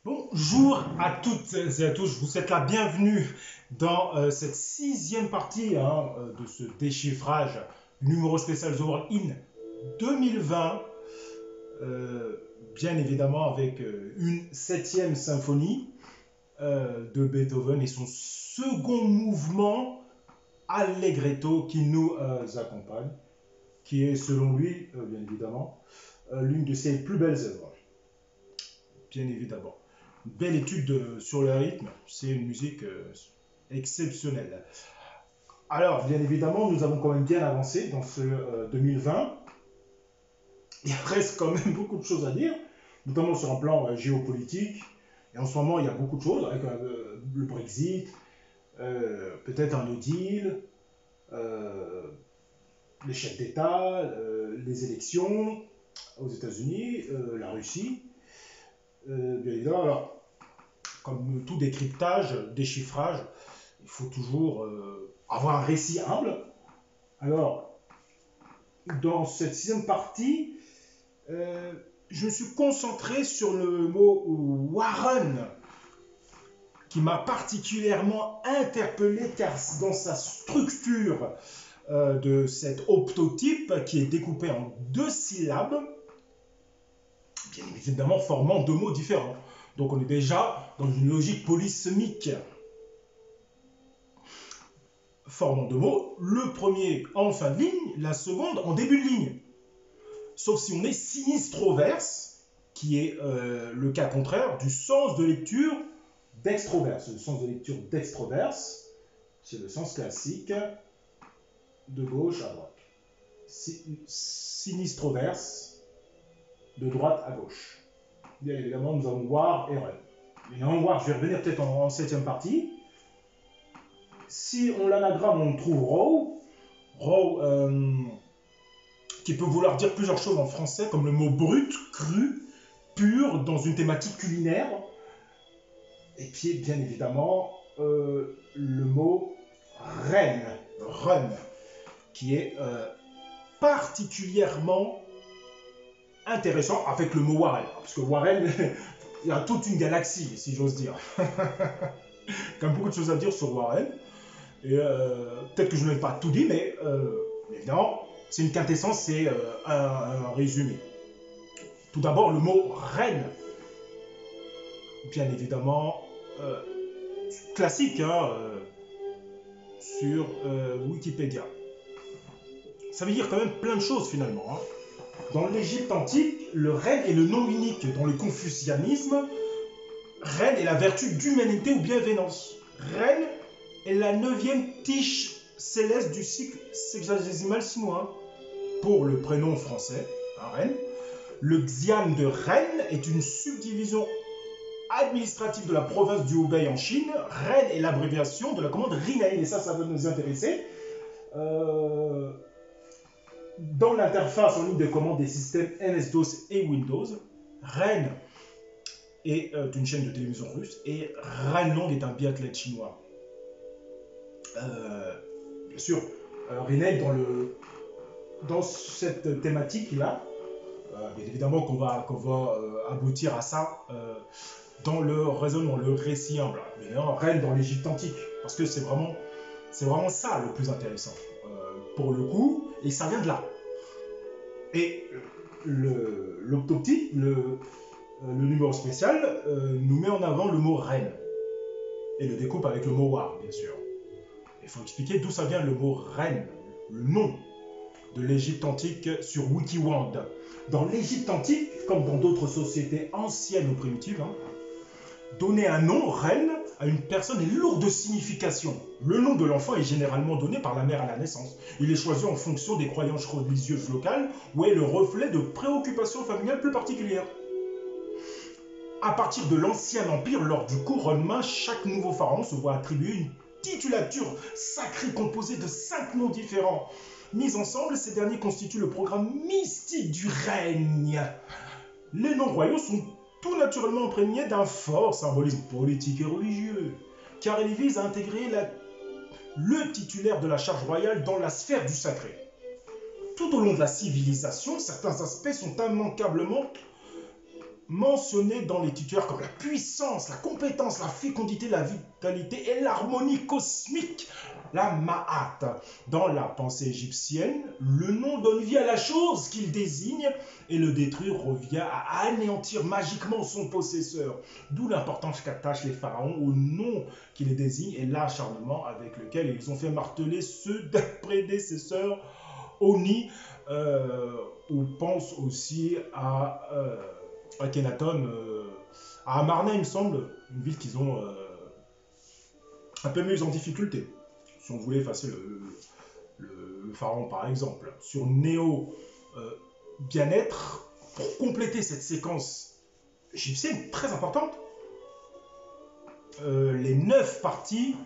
Bonjour à toutes et à tous, je vous souhaite la bienvenue dans cette sixième partie de ce déchiffrage du numéro spécial The World in 2020, bien évidemment avec une septième symphonie de Beethoven et son second mouvement Allegretto qui nous accompagne, qui est selon lui, bien évidemment, l'une de ses plus belles œuvres, bien évidemment. Belle étude sur le rythme, c'est une musique exceptionnelle. Alors, bien évidemment, nous avons quand même bien avancé dans ce 2020. Il reste quand même beaucoup de choses à dire, notamment sur un plan géopolitique. Et en ce moment, il y a beaucoup de choses, avec le Brexit, peut-être un no deal, les chefs d'État, les élections aux États-Unis, la Russie. Bien évidemment, alors, comme tout décryptage, déchiffrage, il faut toujours avoir un récit humble. Alors, dans cette sixième partie, je me suis concentré sur le mot Warren, qui m'a particulièrement interpellé, car dans sa structure de cet optotype, qui est découpé en deux syllabes, bien évidemment formant deux mots différents. Donc on est déjà dans une logique polysémique. Formant deux mots, le premier en fin de ligne, la seconde en début de ligne. Sauf si on est sinistroverse, qui est le cas contraire du sens de lecture d'extroverse. Le sens de lecture d'extroverse, c'est le sens classique de gauche à droite. Sinistroverse, de droite à gauche. Bien évidemment, nous avons War et Ren. Évidemment, War, je vais revenir peut-être en septième partie. Si on l'anagramme, on trouve Row. Row, qui peut vouloir dire plusieurs choses en français, comme le mot brut, cru, pur, dans une thématique culinaire. Et puis, bien évidemment, le mot Ren, Run, qui est particulièrement intéressant avec le mot Warren. Parce que Warren, il y a toute une galaxie, si j'ose dire. Il y a beaucoup de choses à dire sur Warren. Et peut-être que je n'ai pas tout dit, mais évidemment, c'est une quintessence, c'est un résumé. Tout d'abord, le mot reine. Bien évidemment, classique sur Wikipédia. Ça veut dire quand même plein de choses finalement. Dans l'Égypte antique, le reine est le nom unique. Dans le confucianisme, reine est la vertu d'humanité ou bienveillance. Reine est la 9e tige céleste du cycle sexagésimal chinois. Pour le prénom français, reine, le xian de Rennes est une subdivision administrative de la province du Hubei en Chine. Rennes est l'abréviation de la commande Rinei, et ça va nous intéresser. Dans l'interface en ligne de commande des systèmes MS-DOS et Windows, Rennes est une chaîne de télévision russe et Ranlong est un biathlète chinois. Bien sûr, Rinei dans cette thématique-là, bien évidemment qu'on va aboutir à ça dans le raisonnement, le récit humble. Mais non, Rennes dans l'Égypte antique, parce que c'est vraiment ça le plus intéressant pour le coup, et ça vient de là. Et l'optotype, le numéro spécial, nous met en avant le mot Rennes, et le découpe avec le mot War, bien sûr. Il faut expliquer d'où ça vient le mot Rennes, le nom de l'Égypte antique sur Wikiwand. Dans l'Égypte antique, comme dans d'autres sociétés anciennes ou primitives, donner un nom, reine, à une personne est lourd de signification. Le nom de l'enfant est généralement donné par la mère à la naissance. Il est choisi en fonction des croyances religieuses locales ou est le reflet de préoccupations familiales plus particulières. À partir de l'Ancien Empire, lors du couronnement, chaque nouveau pharaon se voit attribuer une titulature sacrée composée de 5 noms différents. Mis ensemble, ces derniers constituent le programme mystique du règne. Les noms royaux sont tout naturellement imprégnés d'un fort symbolisme politique et religieux, car ils visent à intégrer le titulaire de la charge royale dans la sphère du sacré. Tout au long de la civilisation, certains aspects sont immanquablement mentionnées dans les titulaires comme la puissance, la compétence, la fécondité, la vitalité et l'harmonie cosmique, la Ma'at. Dans la pensée égyptienne, le nom donne vie à la chose qu'il désigne et le détruire revient à anéantir magiquement son possesseur. D'où l'importance qu'attachent les pharaons au nom qui les désigne et l'acharnement avec lequel ils ont fait marteler ceux des prédécesseurs Oni. On pense aussi à Akhenaton, à Amarna, il me semble, une ville qu'ils ont un peu mise en difficulté. Si on voulait effacer le pharaon, par exemple. Sur Néo Bien-être, pour compléter cette séquence égyptienne très importante, les 9 parties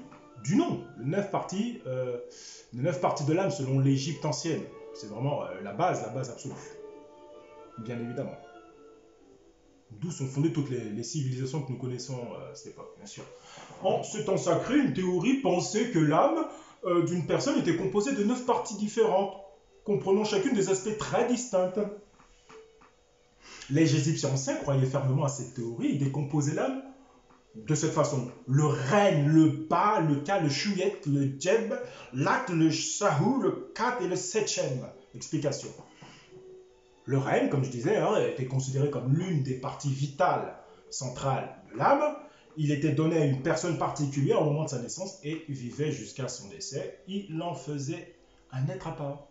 du nom, les 9 parties de l'âme selon l'Égypte ancienne. C'est vraiment la base absolue. Bien évidemment. D'où sont fondées toutes les civilisations que nous connaissons à cette époque, bien sûr. En ce temps sacré, une théorie pensait que l'âme d'une personne était composée de 9 parties différentes, comprenant chacune des aspects très distincts. Les Égyptiens anciens croyaient fermement à cette théorie, ils décomposaient l'âme de cette façon. Le Ren, le Ba, le Ka, le Shuyet, le Djeb, l'At, le Shahu, le Kat et le Sechem. Explication. Le Ren, comme je disais, était considéré comme l'une des parties vitales centrales de l'âme. Il était donné à une personne particulière au moment de sa naissance et vivait jusqu'à son décès. Il en faisait un être à part.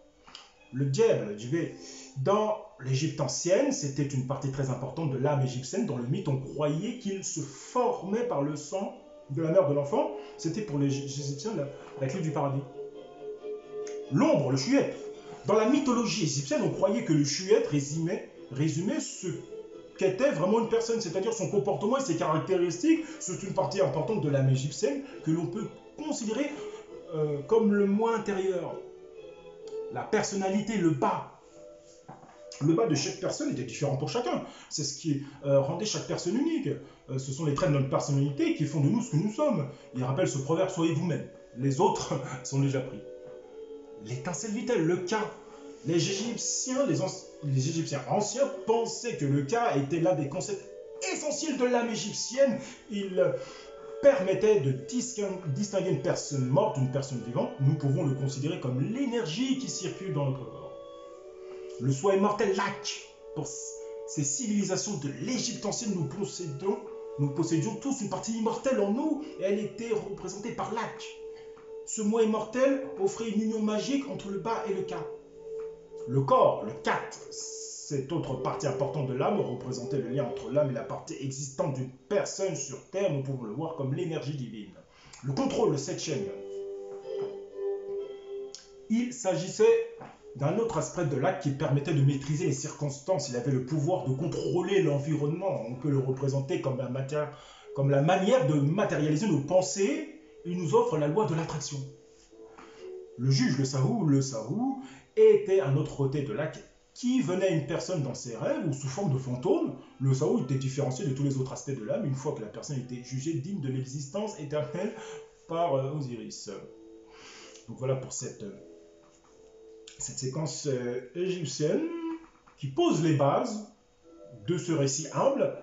Le Djeb, le Djibé, dans l'Égypte ancienne, c'était une partie très importante de l'âme égyptienne. Dans le mythe, on croyait qu'il se formait par le sang de la mère de l'enfant. C'était pour les Égyptiens la clé du paradis. L'ombre, le Shuyet. Dans la mythologie égyptienne, on croyait que le Shuyet résumait ce qu'était vraiment une personne, c'est-à-dire son comportement et ses caractéristiques. C'est une partie importante de l'âme égyptienne que l'on peut considérer comme le moi intérieur. La personnalité, le bas. Le bas de chaque personne était différent pour chacun. C'est ce qui rendait chaque personne unique. Ce sont les traits de notre personnalité qui font de nous ce que nous sommes. Il rappelle ce proverbe, soyez vous-même. Les autres sont déjà pris. L'étincelle vitale, le Ka. Les Égyptiens anciens pensaient que le Ka était l'un des concepts essentiels de l'âme égyptienne. Il permettait de distinguer une personne morte d'une personne vivante. Nous pouvons le considérer comme l'énergie qui circule dans notre corps. Le soi immortel, l'Ak. Pour ces civilisations de l'Égypte ancienne, nous possédions tous une partie immortelle en nous et elle était représentée par l'Ak. Ce moi immortel offrait une union magique entre le bas et le Ka. Le corps, le Kat, cette autre partie importante de l'âme, représentait le lien entre l'âme et la partie existante d'une personne sur Terre. Nous pouvons le voir comme l'énergie divine. Le contrôle, le Sechem. Il s'agissait d'un autre aspect de l'acte qui permettait de maîtriser les circonstances. Il avait le pouvoir de contrôler l'environnement. On peut le représenter comme la manière de matérialiser nos pensées. Il nous offre la loi de l'attraction. Le juge, le Sahu, était un autre côté de l'acte qui venait à une personne dans ses rêves ou sous forme de fantôme. Le Sahu était différencié de tous les autres aspects de l'âme une fois que la personne était jugée digne de l'existence éternelle par Osiris. Donc voilà pour cette séquence égyptienne qui pose les bases de ce récit humble.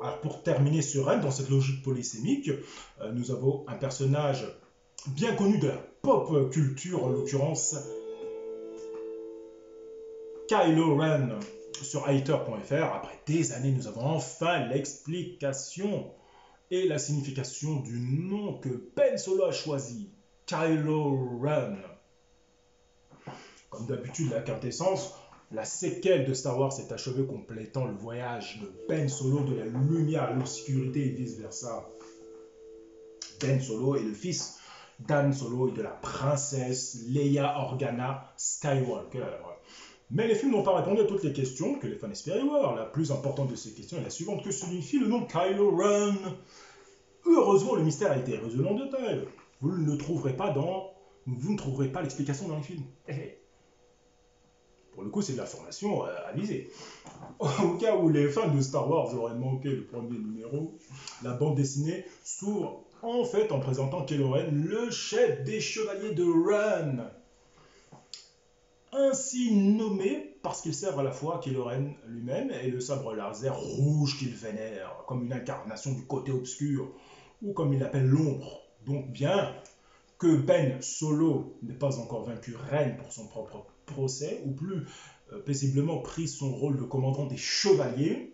Alors pour terminer ce règne, dans cette logique polysémique, nous avons un personnage bien connu de la pop culture, en l'occurrence Kylo Ren sur Hater.fr. Après des années, nous avons enfin l'explication et la signification du nom que Ben Solo a choisi, Kylo Ren. Comme d'habitude, la quintessence, la séquelle de Star Wars s'est achevée complétant le voyage de Ben Solo de la lumière à l'obscurité et vice-versa. Ben Solo est le fils d'Han Solo et de la princesse Leia Organa Skywalker. Mais les films n'ont pas répondu à toutes les questions que les fans espéraient voir. La plus importante de ces questions est la suivante: que signifie le nom Kylo Ren? Heureusement, le mystère a été résolu en détail. Vous ne trouverez pas l'explication dans les films. Pour le coup, c'est de l'information avisée. Au cas où les fans de Star Wars auraient manqué le premier numéro, la bande dessinée s'ouvre en fait en présentant Kylo Ren, le chef des chevaliers de Ren. ainsi nommés parce qu'ils servent à la fois Kylo Ren lui-même et le sabre laser rouge qu'il vénère, comme une incarnation du côté obscur, ou comme il l'appelle l'ombre. Donc bien que Ben Solo n'ait pas encore vaincu Ren pour son propre procès, ou plus paisiblement pris son rôle de commandant des chevaliers,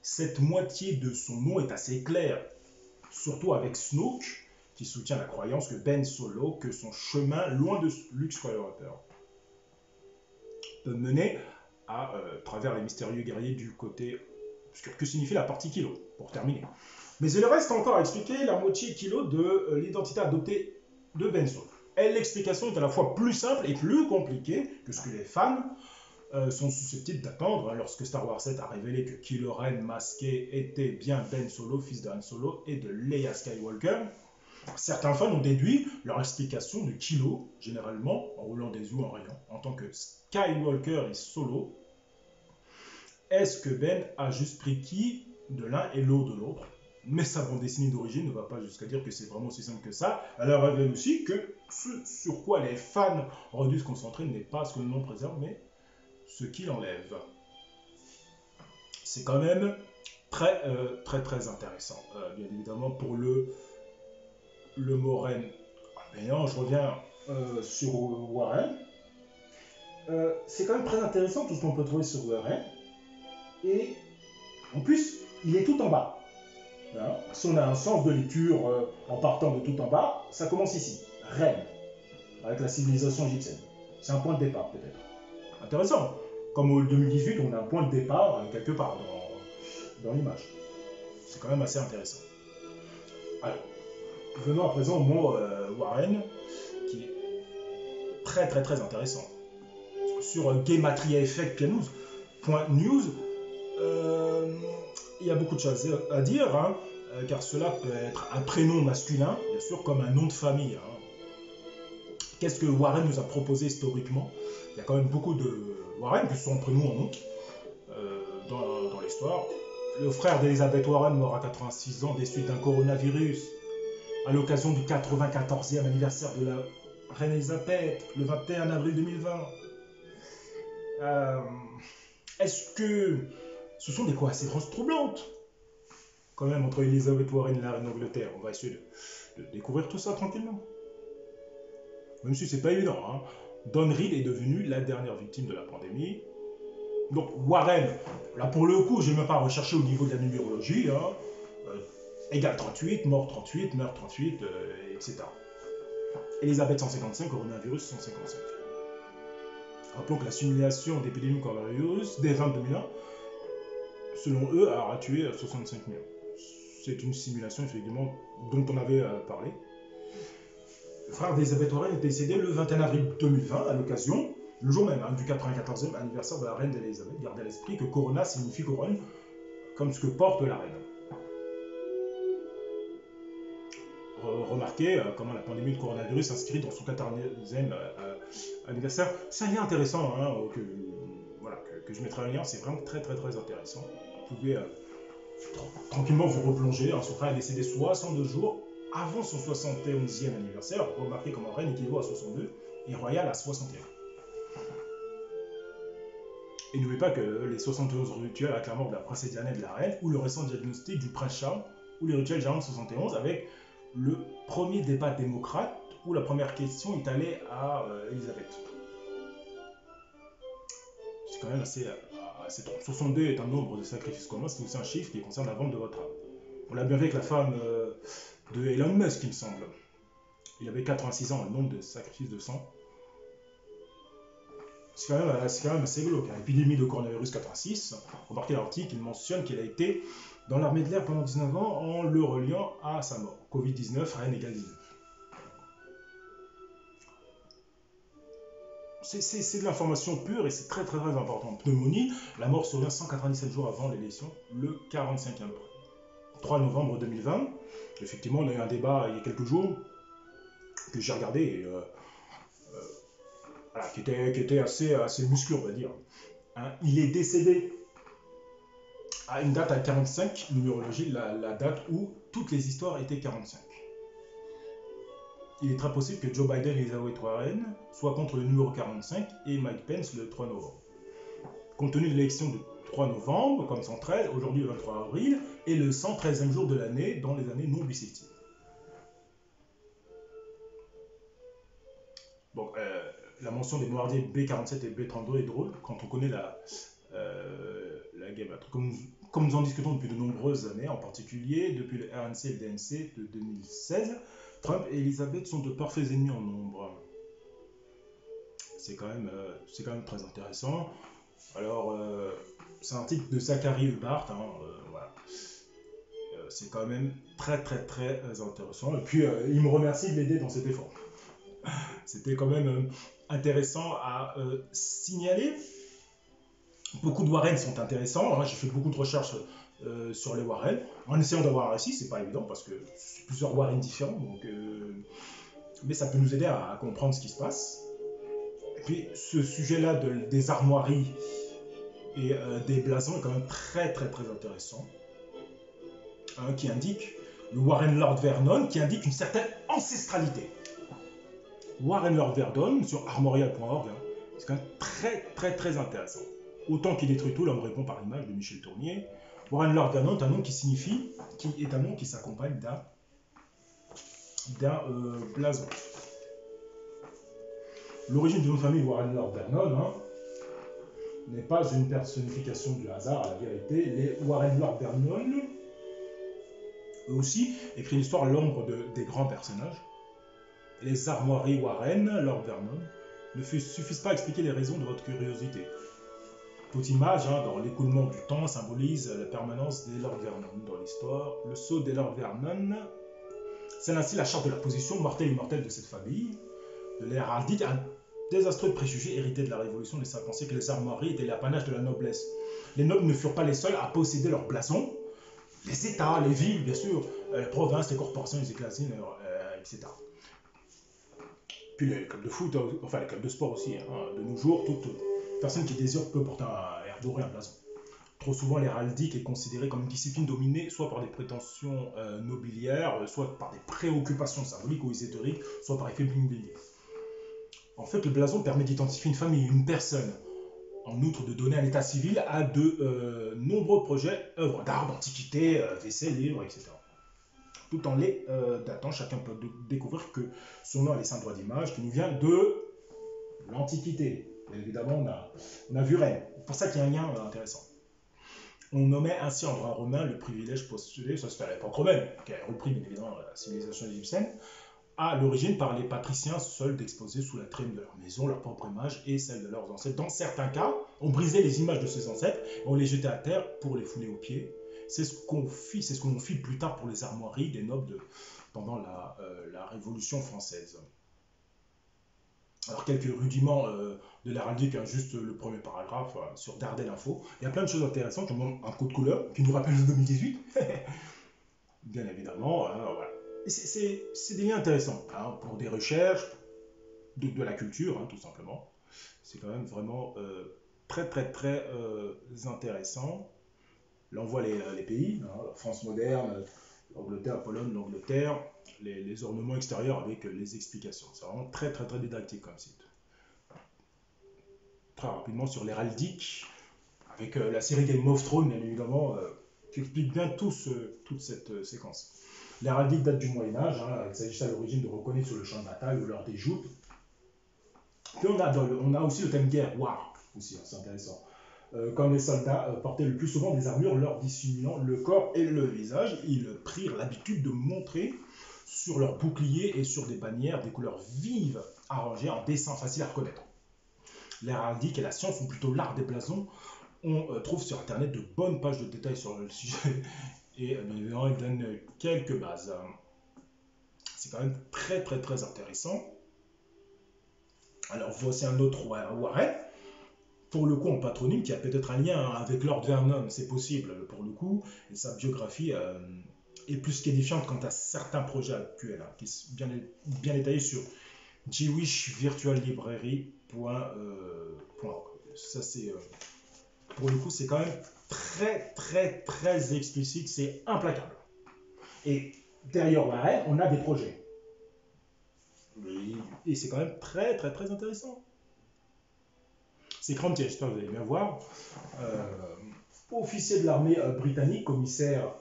cette moitié de son nom est assez claire, surtout avec Snoke, qui soutient la croyance que Ben Solo, que son chemin loin de Luke Skywalker, peut mener à travers les mystérieux guerriers du côté obscur. Que signifie la partie kilo, pour terminer. Mais il reste encore à expliquer la moitié kilo de l'identité adoptée de Ben Solo. Et l'explication est à la fois plus simple et plus compliquée que ce que les fans sont susceptibles d'attendre lorsque Star Wars 7 a révélé que Kylo Ren masqué était bien Ben Solo, fils de Han Solo et de Leia Skywalker. Certains fans ont déduit leur explication de Kylo, généralement en roulant des yeux en riant, en tant que Skywalker et Solo. Est-ce que Ben a juste pris qui de l'un et l'autre de l'autre? Mais sa bande dessinée d'origine ne va pas jusqu'à dire que c'est vraiment aussi simple que ça. Elle révèle aussi que ce sur quoi les fans auraient dû se concentrer n'est pas ce que le nom préserve, mais ce qu'il enlève. C'est quand même très intéressant. Bien évidemment, pour le mot Ren. Mais non, je reviens sur Warren. C'est quand même très intéressant tout ce qu'on peut trouver sur Warren. Et en plus, il est tout en bas. Hein, si on a un sens de lecture en partant de tout en bas, ça commence ici. Ren, avec la civilisation égyptienne. C'est un point de départ peut-être. Intéressant. Comme au 2018, on a un point de départ quelque part dans l'image. C'est quand même assez intéressant. Alors, venons à présent au mot Warren, qui est très intéressant. Sur Gematria Effect Pianews.news, il y a beaucoup de choses à dire, hein, car cela peut être un prénom masculin, bien sûr, comme un nom de famille. Hein. Qu'est-ce que Warren nous a proposé historiquement? Il y a quand même beaucoup de Warren, que ce soit en prénom ou en nom, dans l'histoire. Le frère d'Elizabeth Warren mort à 86 ans des suites d'un coronavirus, à l'occasion du 94e anniversaire de la reine Elisabeth, le 21 avril 2020. Est-ce que ce sont des coïncidences troublantes? Quand même, entre Elizabeth Warren et la reine d'Angleterre, on va essayer de découvrir tout ça tranquillement. Même si c'est pas évident, hein. Don Reed est devenu la dernière victime de la pandémie. Donc Warren, là pour le coup, je n'ai même pas recherché au niveau de la numérologie, hein. Égale 38, mort 38, meurtre 38, etc. Elisabeth 155, coronavirus 155. Rappelons que la simulation d'épidémie coronavirus dès 2001, selon eux, aura tué 65 millions. C'est une simulation effectivement dont on avait parlé. Le frère d'Elisabeth Warren est décédé le 21 avril 2020 à l'occasion, le jour même, hein, du 94e anniversaire de la reine d'Elisabeth. Gardez à l'esprit que Corona signifie couronne, comme ce que porte la reine. Remarquez comment la pandémie de coronavirus s'inscrit dans son 14e anniversaire. C'est un lien intéressant, hein, que je mettrai en lien, c'est vraiment très intéressant. Vous pouvez tranquillement vous replonger. Son frère est décédé 62 jours avant son 71e anniversaire. Remarquez comment reine équivaut à 62 et royale à 61. Et n'oubliez pas que les 71 rituels avec la mort de la princesse Diana et de la reine, ou le récent diagnostic du prince Charles, ou les rituels Jérôme 71 avec le premier débat démocrate où la première question est allée à Elisabeth. C'est quand même assez drôle. 62 est un nombre de sacrifices communs, c'est aussi un chiffre qui concerne la vente de votre âme. On l'a bien vu avec la femme de Elon Musk, il me semble. Il avait 86 ans, le nombre de sacrifices de sang. C'est quand même assez glauque. Épidémie de coronavirus 86. Remarquez l'article, il mentionne qu'il a été dans l'armée de l'air pendant 19 ans en le reliant à sa mort. Covid-19, reine égale 19. C'est de l'information pure et c'est très important. Pneumonie, la mort survient 197 jours avant l'élection, le 45e. 3 novembre 2020. Effectivement, on a eu un débat il y a quelques jours que j'ai regardé et qui était assez musclé, on va dire. Hein, il est décédé à une date à 45, numérologie, la date où toutes les histoires étaient 45. il est très possible que Joe Biden et Elizabeth Warren soient contre le numéro 45 et Mike Pence le 3 novembre. Compte tenu de l'élection du 3 novembre, comme 113, aujourd'hui le 23 avril, et le 113e jour de l'année dans les années non bissextiles. Donc, la mention des bombardiers B-47 et B-32 est drôle quand on connaît la gamme. Comme nous en discutons depuis de nombreuses années, en particulier depuis le RNC et le DNC de 2016, Trump et Elizabeth sont de parfaits ennemis en nombre. C'est quand même très intéressant. Alors, c'est un article de Zachary Hubbard, voilà. C'est quand même très intéressant. Et puis, il me remercie de l'aider dans cet effort. C'était quand même intéressant à signaler. Beaucoup de Warren sont intéressants. J'ai fait beaucoup de recherches sur les Warren. En essayant d'avoir un récit, c'est pas évident parce que c'est plusieurs Warren différents. Donc, mais ça peut nous aider à comprendre ce qui se passe. Et puis, ce sujet-là des armoiries et des blasons est quand même très intéressant. Qui indique le Warren Lord Vernon, qui indique une certaine ancestralité. Warren Lord Vernon sur armorial.org, c'est quand même très intéressant. Autant qu'il détruit tout, l'homme répond par l'image de Michel Tournier. Warren Lord Vernon est un nom qui est un nom qui s'accompagne d'un blason. L'origine du nom de famille Warren Lord Vernon n'est pas une personnification du hasard, à la vérité. Les Warren Lord Vernon, eux aussi, écrivent l'histoire à l'ombre des grands personnages. Les armoiries Warren, Lord Vernon, ne suffisent pas à expliquer les raisons de votre curiosité. Toute image, dans l'écoulement du temps, symbolise la permanence des Lord Vernon dans l'histoire. Le sceau des Lord Vernon scelle ainsi la charte de la position mortelle et immortelle de cette famille. De l'héraldique, un désastreux préjugé hérité de la Révolution laissa penser que les armoiries étaient l'apanage de la noblesse. Les nobles ne furent pas les seuls à posséder leur blason. Les États, les villes, bien sûr, les provinces, les corporations, les éclasines, etc. Puis les clubs de foot, enfin les clubs de sport aussi. De nos jours, toute personne qui désire peut porter un blason. Trop souvent, l'héraldique est considérée comme une discipline dominée soit par des prétentions nobiliaires, soit par des préoccupations symboliques ou ésotériques, soit par effet bling-bling. En fait, le blason permet d'identifier une famille, une personne. En outre, de donner un état civil à de nombreux projets, œuvres d'art, d'antiquité, vaisselle, livres, etc. Tout en les datant, chacun peut découvrir que son nom a laissé un droit d'image qui nous vient de l'Antiquité. Évidemment, on a vu Rennes. C'est pour ça qu'il y a un lien intéressant. On nommait ainsi en droit romain le privilège postulé, ça se fait à l'époque romaine, qui a repris bien évidemment la civilisation égyptienne, à l'origine par les patriciens seuls d'exposer sous la trime de leur maison leur propre image et celle de leurs ancêtres. Dans certains cas, on brisait les images de ses ancêtres et on les jetait à terre pour les fouler aux pieds. C'est ce qu'on fit plus tard pour les armoiries des nobles pendant la Révolution française. Alors quelques rudiments de l'héraldique, juste le premier paragraphe sur Dardel Info. Il y a plein de choses intéressantes, comme un coup de couleur qui nous rappelle le 2018. Bien évidemment, voilà. C'est des liens intéressants pour des recherches, de la culture, tout simplement. C'est quand même vraiment très intéressant. Là, on voit les pays, la France moderne, l'Angleterre, Pologne, l'Angleterre, les ornements extérieurs avec les explications. C'est vraiment très didactique comme site. Très rapidement sur l'héraldique, avec la série Game of Thrones, bien évidemment, qui explique bien toute cette séquence. L'héraldique date du Moyen-Âge, il s'agissait à l'origine de reconnaître sur le champ de bataille ou lors des joutes. Puis on a aussi le thème guerre, war, aussi, c'est intéressant. Comme les soldats portaient le plus souvent des armures leur dissimulant le corps et le visage, ils prirent l'habitude de montrer sur leurs boucliers et sur des bannières des couleurs vives arrangées en dessins faciles à reconnaître. L'héraldique et la science, ou plutôt l'art des blasons, on trouve sur internet de bonnes pages de détails sur le sujet et bien évidemment ils donnent quelques bases. C'est quand même très intéressant. Alors voici un autre Warren, pour le coup en patronyme, qui a peut-être un lien avec Lord Vernon, c'est possible pour le coup, et sa biographie est plus qu'édifiante quant à certains projets actuels, qui sont bien détaillés sur jewishvirtuallibrary.org. Ça c'est pour le coup c'est quand même très explicite, c'est implacable. Et derrière Warren, on a des projets. Et c'est quand même très très très intéressant. C'est Crantier, j'espère que vous allez bien voir. Euh, Officier de l'armée britannique, commissaire,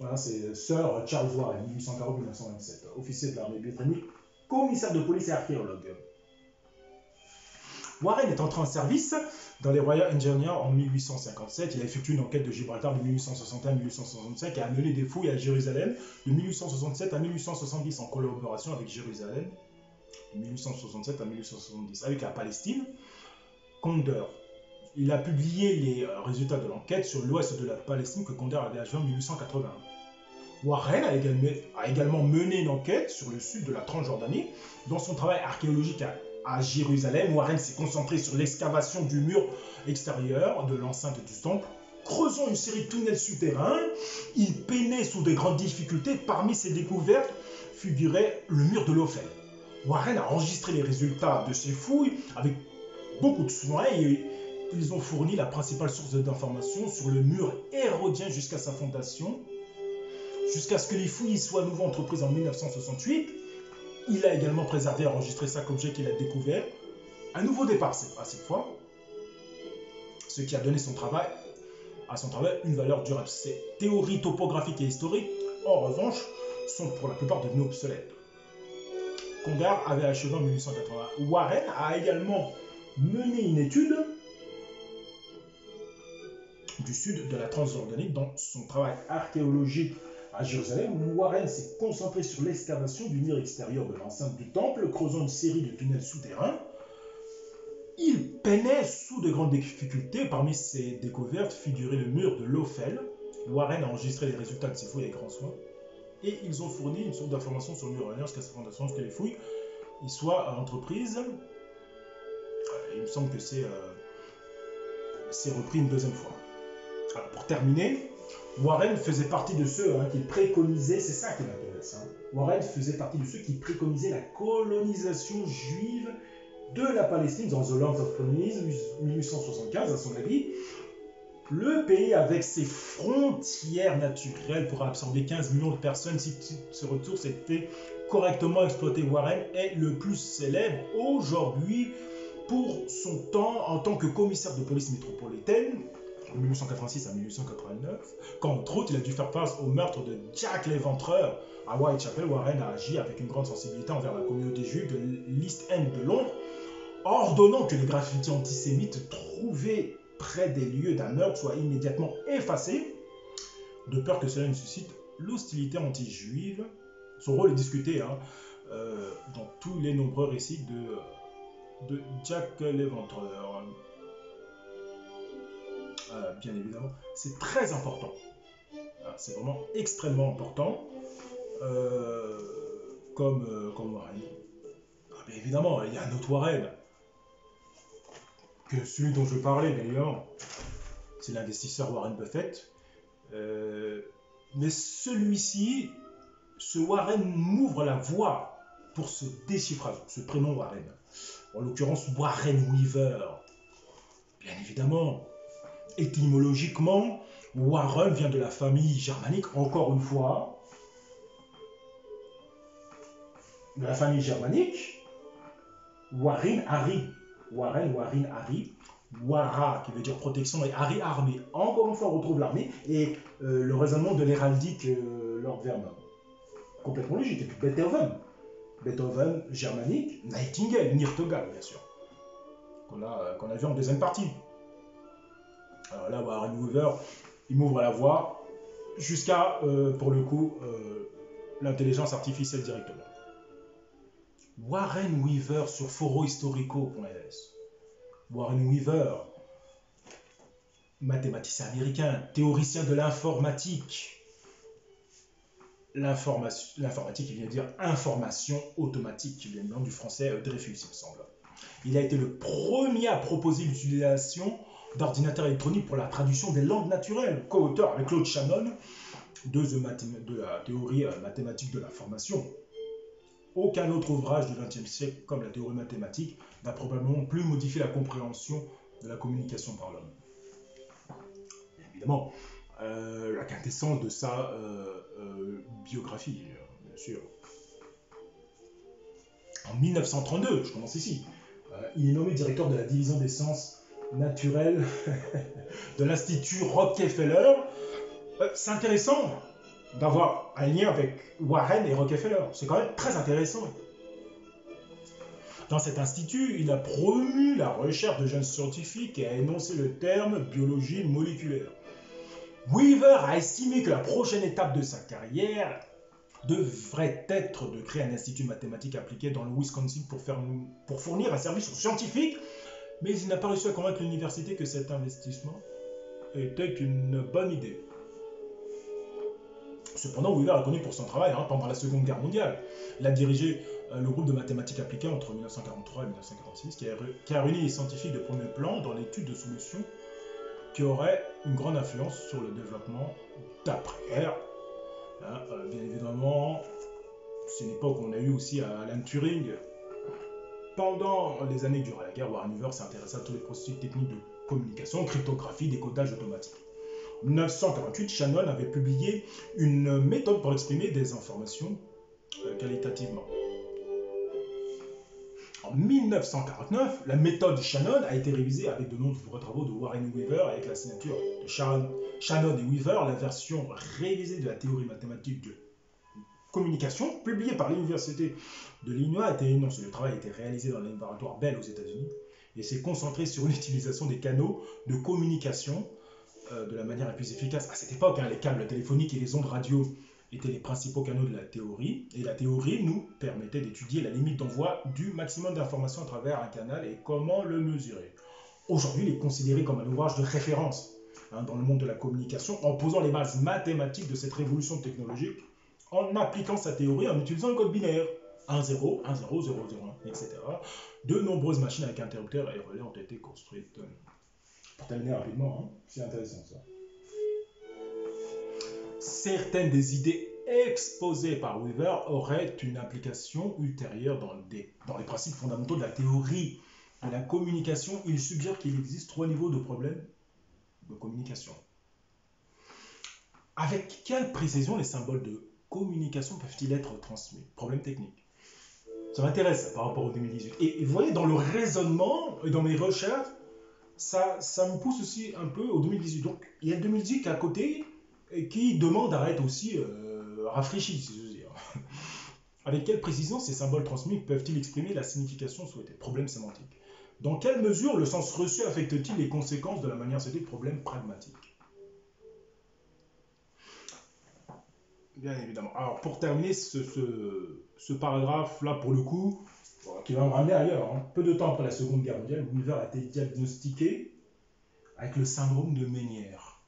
voilà, c'est Sir Charles Warren, 1840-1927. Officier de l'armée britannique, commissaire de police et archéologue. Warren est entré en service dans les Royal Engineers en 1857. Il a effectué une enquête de Gibraltar de 1861 à 1865 et a mené des fouilles à Jérusalem de 1867 à 1870 en collaboration avec Jérusalem de 1867 à 1870 avec la Palestine. Condor. Il a publié les résultats de l'enquête sur l'ouest de la Palestine que Condor avait achevé en 1881. Warren a également mené une enquête sur le sud de la Transjordanie. Dans son travail archéologique à Jérusalem, Warren s'est concentré sur l'excavation du mur extérieur de l'enceinte du temple. Creusant une série de tunnels souterrains, il peinait sous de grandes difficultés. Parmi ses découvertes figurait le mur de l'Ophel. Warren a enregistré les résultats de ses fouilles avec beaucoup de soin et ils ont fourni la principale source d'information sur le mur hérodien jusqu'à sa fondation. Jusqu'à ce que les fouilles soient à nouveau entreprises en 1968, il a également préservé et enregistré 5 objets qu'il a découverts. Un nouveau départ cette fois, ce qui a donné à son travail une valeur durable. Ces théories topographiques et historiques, en revanche, sont pour la plupart devenues obsolètes. Congar avait achevé en 1880. Warren a également mené une étude du sud de la Transjordanie dans son travail archéologique à Jérusalem. Warren s'est concentré sur l'excavation du mur extérieur de l'enceinte du temple, creusant une série de tunnels souterrains. Il peinait sous de grandes difficultés. Parmi ses découvertes figurait le mur de l'Ophel. Warren a enregistré les résultats de ses fouilles avec grand soin. Et ils ont fourni une source d'information sur le mur hérodien jusqu'à sa fondation, jusqu'à les fouilles soient entreprises. Il me semble que c'est repris une deuxième fois. Alors, pour terminer, Warren faisait partie de ceux qui préconisaient, c'est ça qui m'intéresse, Warren faisait partie de ceux qui préconisaient la colonisation juive de la Palestine dans The Land of Promise 1875, à son avis. Le pays, avec ses frontières naturelles, pourrait absorber 15 millions de personnes si ce retour s'était correctement exploité. Warren est le plus célèbre aujourd'hui pour son temps en tant que commissaire de police métropolitaine, en 1886 à 1889, quand entre autres il a dû faire face au meurtre de Jack l'Éventreur à Whitechapel. Warren a agi avec une grande sensibilité envers la communauté juive de l'East End de Londres, ordonnant que les graffitis antisémites trouvés près des lieux d'un meurtre soient immédiatement effacés, de peur que cela ne suscite l'hostilité anti-juive. Son rôle est discuté dans tous les nombreux récits de Jack l'Éventreur. Bien évidemment, c'est très important. C'est vraiment extrêmement important. Comme Warren. Bien évidemment, il y a un autre Warren que celui dont je parlais, bien évidemment. C'est l'investisseur Warren Buffett. Mais celui-ci, ce Warren m'ouvre la voie pour ce déchiffrage, ce prénom Warren. En l'occurrence, Warren Weaver. Bien évidemment, étymologiquement, Warren vient de la famille germanique, encore une fois. De la famille germanique, Warren Harry. Warren Harry. Wara, qui veut dire protection, et Harry, armée. Encore une fois, on retrouve l'armée et le raisonnement de l'héraldique Lord Vernon. Complètement logique. Et puis Beethoven germanique, Nightingale, Nirtogal, bien sûr, qu'on a vu en deuxième partie. Alors là, Warren Weaver, il m'ouvre la voie jusqu'à, pour le coup, l'intelligence artificielle directement. Warren Weaver sur forohistorico.es. Warren Weaver, mathématicien américain, théoricien de l'informatique. L'informatique, il vient dire information automatique, qui vient du français Dreyfus, il me semble. Il a été le premier à proposer l'utilisation d'ordinateurs électroniques pour la traduction des langues naturelles, co-auteur avec Claude Shannon de la théorie mathématique de l'information. Aucun autre ouvrage du XXe siècle, comme la théorie mathématique, n'a probablement plus modifié la compréhension de la communication par l'homme. Évidemment, la quintessence de sa biographie, bien sûr. En 1932, je commence ici, il est nommé directeur de la division des sciences naturelles de l'Institut Rockefeller. C'est intéressant d'avoir un lien avec Warren et Rockefeller. C'est quand même très intéressant. Dans cet institut, il a promu la recherche de jeunes scientifiques et a énoncé le terme biologie moléculaire. Weaver a estimé que la prochaine étape de sa carrière devrait être de créer un institut mathématique appliqué dans le Wisconsin pour fournir un service scientifique, mais il n'a pas réussi à convaincre l'université que cet investissement était une bonne idée. Cependant, Weaver est connu pour son travail pendant la Seconde Guerre mondiale. Il a dirigé le groupe de mathématiques appliquées entre 1943 et 1946, qui a réuni les scientifiques de premier plan dans l'étude de solutions qui auraient une grande influence sur le développement d'après-guerre. Bien évidemment, c'est une époque où on a eu aussi Alan Turing. Pendant les années durant la guerre, Warren Weaver s'est intéressé à tous les processus techniques de communication, cryptographie, décodage automatique. En 1948, Shannon avait publié une méthode pour exprimer des informations qualitativement. En 1949, la méthode Shannon a été révisée avec de nombreux travaux de Warren Weaver avec la signature de Shannon et Weaver, la version révisée de la théorie mathématique de communication, publiée par l'Université de l'Illinois, a été énoncée. Le travail a été réalisé dans le laboratoire Bell aux États-Unis et s'est concentré sur l'utilisation des canaux de communication de la manière la plus efficace. À cette époque, les câbles téléphoniques et les ondes radio étaient les principaux canaux de la théorie, et la théorie nous permettait d'étudier la limite d'envoi du maximum d'informations à travers un canal et comment le mesurer. Aujourd'hui, il est considéré comme un ouvrage de référence dans le monde de la communication, en posant les bases mathématiques de cette révolution technologique, en appliquant sa théorie en utilisant le code binaire 1, 0, 1, 0, 0, 0, 1, etc. De nombreuses machines avec interrupteurs et relais ont été construites. Pour terminer rapidement, c'est intéressant ça. Certaines des idées exposées par Weaver auraient une application ultérieure dans les principes fondamentaux de la théorie de la communication. Il suggère qu'il existe 3 niveaux de problèmes de communication. Avec quelle précision les symboles de communication peuvent-ils être transmis? Problème technique. Ça m'intéresse par rapport au 2018. Et vous voyez, dans le raisonnement et dans mes recherches, ça me pousse aussi un peu au 2018. Donc, il y a le 2018 qui est à côté et qui demande à être aussi rafraîchi, si je veux dire. Avec quelle précision ces symboles transmis peuvent-ils exprimer la signification souhaitée? Problème sémantique. Dans quelle mesure le sens reçu affecte-t-il les conséquences de la manière c'était problème pragmatique? Bien évidemment. Alors, pour terminer ce paragraphe-là, pour le coup, qui va me ramener ailleurs. Peu de temps après la Seconde Guerre mondiale, Weaver a été diagnostiqué avec le syndrome de Ménière.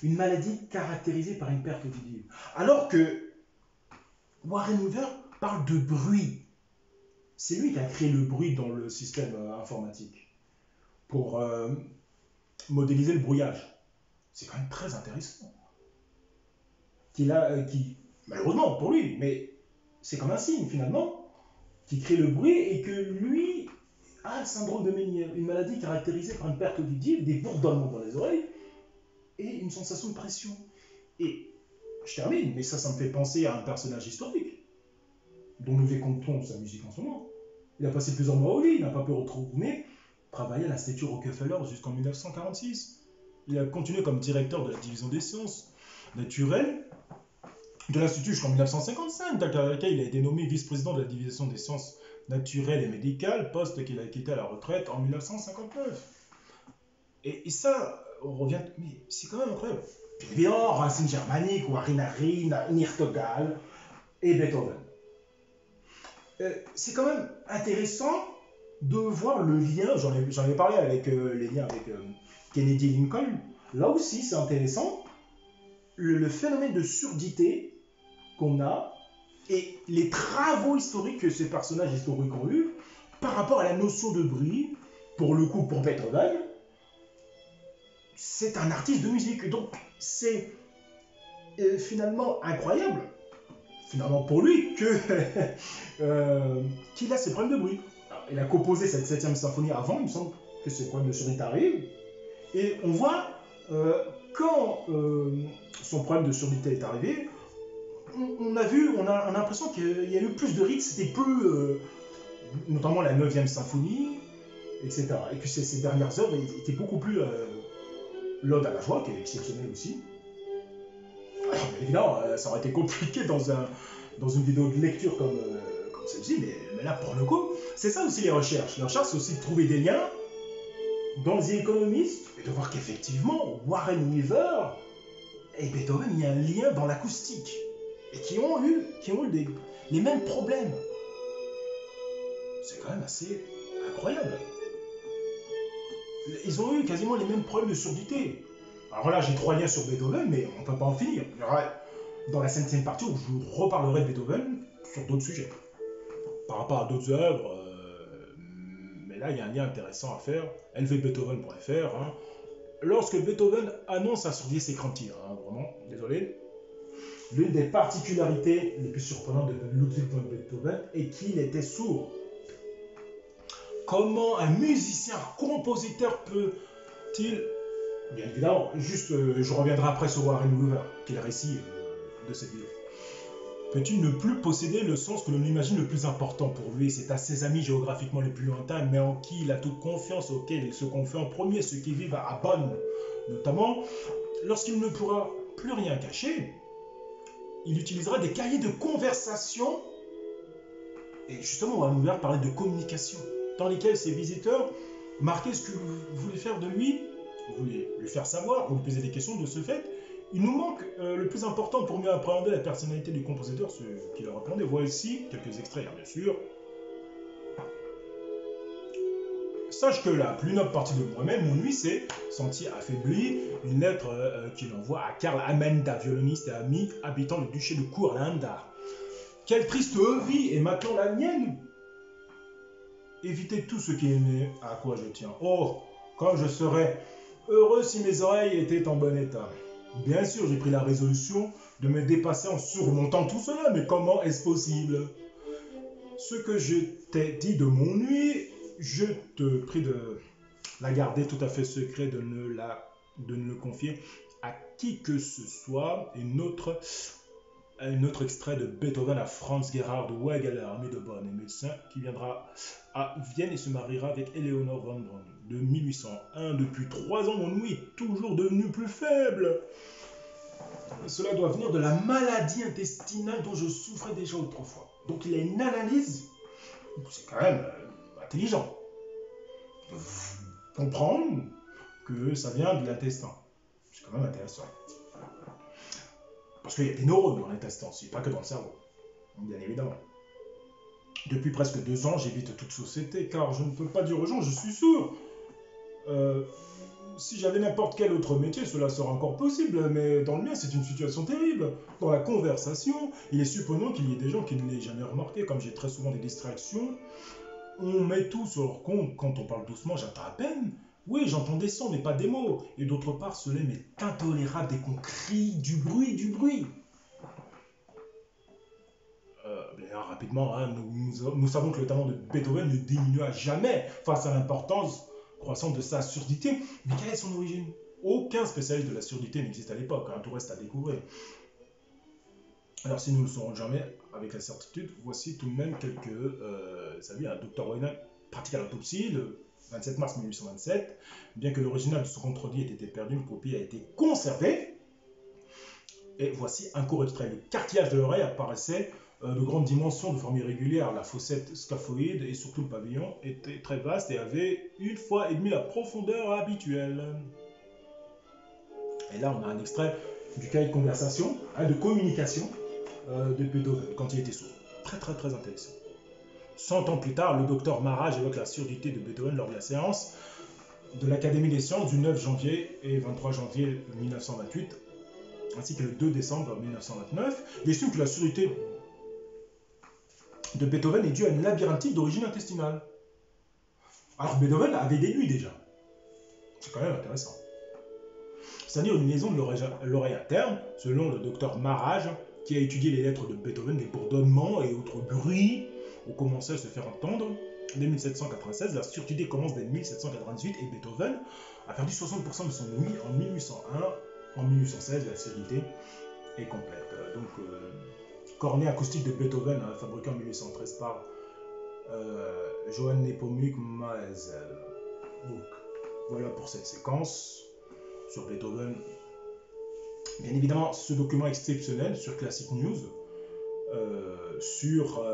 Une maladie caractérisée par une perte auditive. Alors que Warren Weaver parle de bruit. C'est lui qui a créé le bruit dans le système informatique pour modéliser le brouillage. C'est quand même très intéressant. Malheureusement pour lui, mais c'est comme un signe finalement, qui crée le bruit et que lui a le syndrome de Ménière, une maladie caractérisée par une perte auditive, des bourdonnements dans les oreilles et une sensation de pression. Et je termine, mais ça me fait penser à un personnage historique dont nous écoutons sa musique en ce moment. Il a passé plusieurs mois au lit, il n'a pas pu retourner travailler à l'Institut Rockefeller jusqu'en 1946. Il a continué comme directeur de la division des sciences naturelles de l'Institut jusqu'en 1955, dans lequel il a été nommé vice-président de la division des sciences naturelles et médicales, poste qu'il a quitté à la retraite en 1959. Et ça, on revient... Mais c'est quand même incroyable. Bien évidemment, racines germaniques, Warinari, Nirtogal et Beethoven. C'est quand même intéressant de voir le lien, j'en ai parlé avec les liens avec Kennedy et Lincoln. Là aussi, c'est intéressant, le phénomène de surdité qu'on a et les travaux historiques que ces personnages historiques ont eu par rapport à la notion de bruit. Pour le coup, pour Beethoven, c'est un artiste de musique, donc c'est finalement incroyable, finalement pour lui, qu'il a ces problèmes de bruit. Alors, il a composé cette 7e symphonie avant, il me semble que ces problèmes de surdité arrivent, et on voit quand son problème de surdité est arrivé, on a vu, on a l'impression qu'il y a eu plus de rythmes, c'était peu, notamment la 9e symphonie, etc. Et que ces dernières œuvres étaient beaucoup plus l'Ode à la joie, qui est exceptionnelle aussi. Alors, bien évidemment, ça aurait été compliqué dans une vidéo de lecture comme celle-ci, mais là, pour le coup, c'est ça aussi les recherches. Les recherches, c'est aussi de trouver des liens dans The Economist et de voir qu'effectivement, Warren Weaver et Beethoven, il y a un lien dans l'acoustique et qui ont eu les mêmes problèmes. C'est quand même assez incroyable. Ils ont eu quasiment les mêmes problèmes de surdité. Alors là, j'ai 3 liens sur Beethoven, mais on ne peut pas en finir. Il y aura dans la 5e partie où je reparlerai de Beethoven sur d'autres sujets. Par rapport à d'autres œuvres, mais là, il y a un lien intéressant à faire. lvbeethoven.fr. Hein. Lorsque Beethoven annonce à surveiller ses crampes, hein, vraiment, désolé. L'une des particularités les plus surprenantes de Ludwig van Beethoven est qu'il était sourd. Comment un musicien, un compositeur peut-il... Bien évidemment, juste, je reviendrai après sur Warren Weaver, qui est le récit de cette vidéo. Peut-il ne plus posséder le sens que l'on imagine le plus important pour lui? C'est à ses amis géographiquement les plus lointains, mais en qui il a toute confiance, auxquels il se confie en premier, ceux qui vivent à Bonn. Notamment, lorsqu'il ne pourra plus rien cacher, il utilisera des cahiers de conversation. Et justement, Warren Weaver parlait de communication, dans lesquels ses visiteurs marquaient ce que vous voulez faire de lui, vous voulez lui faire savoir, vous lui posez des questions de ce fait. Il nous manque le plus important pour mieux appréhender la personnalité du compositeur, ce qu'il leur répondait. Voici quelques extraits, bien sûr. Sache que la plus noble partie de moi-même, mon nuit, s'est senti affaibli. Une lettre qu'il envoie à Karl Amenda, violoniste et ami, habitant le duché de Kurlanda. Quelle triste vie est maintenant la mienne! Évitez tout ce qui est né, à quoi je tiens. Oh, comme je serais heureux si mes oreilles étaient en bon état. Bien sûr, j'ai pris la résolution de me dépasser en surmontant tout cela, mais comment est-ce possible? Ce que je t'ai dit de mon nuit, je te prie de la garder tout à fait secret, de ne le confier à qui que ce soit. Un autre extrait de Beethoven à Franz Gerhard Wegeler, ami de Bonn et médecin, qui viendra à Vienne et se mariera avec Eleonore von Browning. De 1801, depuis 3 ans, mon ouïe est toujours devenue plus faible. Cela doit venir de la maladie intestinale dont je souffrais déjà autrefois. Donc il y a une analyse, c'est quand même intelligent. Comprendre que ça vient de l'intestin. C'est quand même intéressant. Parce qu'il y a des neurones dans l'intestin aussi, pas que dans le cerveau. Bien évidemment. Depuis presque 2 ans, j'évite toute société, car je ne peux pas dire aux gens, je suis sourd. Si j'avais n'importe quel autre métier, cela serait encore possible, mais dans le mien, c'est une situation terrible. Dans la conversation, il est supposant qu'il y ait des gens qui ne l'aient jamais remarqué, comme j'ai très souvent des distractions. On met tout sur leur compte. Quand on parle doucement, j'entends à peine. Oui, j'entends des sons, mais pas des mots. Et d'autre part, cela m'est intolérable dès qu'on crie du bruit. Bien rapidement, hein, nous savons que le talent de Beethoven ne diminua jamais face à l'importance croissante de sa surdité. Mais quelle est son origine? Aucun spécialiste de la surdité n'existe à l'époque, hein, tout reste à découvrir. Alors si nous ne le saurons jamais avec la certitude, voici tout de même quelques avis. Un Dr. Wayne pratique l'autopsie le 27 mars 1827. Bien que l'original de son contredit ait été perdu, une copie a été conservée. Et voici un court extrait. Le cartilage de l'oreille apparaissait de grandes dimensions, de forme irrégulière. La fossette scaphoïde et surtout le pavillon étaient très vastes et avaient 1,5 fois la profondeur habituelle. Et là, on a un extrait du cahier de conversation, de communication de Beethoven quand il était sourd. Très intéressant. 100 ans plus tard, le docteur Marrage évoque la surdité de Beethoven lors de la séance de l'Académie des sciences du 9 janvier et 23 janvier 1928, ainsi que le 2 décembre 1929. Il estime que la surdité de Beethoven est due à une labyrinthite d'origine intestinale. Alors Beethoven avait des nuits déjà. C'est quand même intéressant. C'est-à-dire une liaison de l'oreille interne, selon le docteur Marrage, qui a étudié les lettres de Beethoven, les bourdonnements et autres bruits ont commencé à se faire entendre. Dès 1796, la surdité commence dès 1798 et Beethoven a perdu 60% de son ouïe en 1801. En 1816, la surdité est complète. Donc, cornet acoustique de Beethoven, hein, fabriqué en 1813 par Johann Nepomuk Maelzel. Donc, voilà pour cette séquence sur Beethoven. Bien évidemment, ce document exceptionnel sur Classic News, sur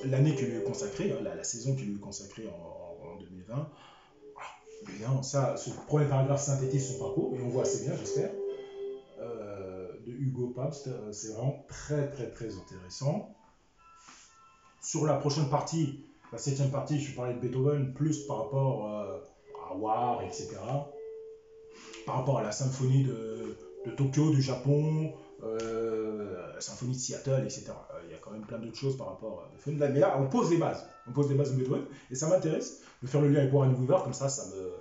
l'année qui lui est consacrée, hein, la saison qui lui est consacrée en 2020. Évidemment, ça, ce premier paragraphe synthétise son parcours, et on voit assez bien, j'espère, de Hugo Pabst. C'est vraiment très intéressant. Sur la prochaine partie, la 7e partie, je vais parler de Beethoven, plus par rapport à War, etc. Par rapport à la symphonie de Tokyo, du Japon, la symphonie de Seattle, etc. Il y a quand même plein d'autres choses par rapport à Beethoven. Mais là, on pose les bases. On pose les bases de Beethoven, et ça m'intéresse de faire le lien avec Warren Weaver, comme ça me...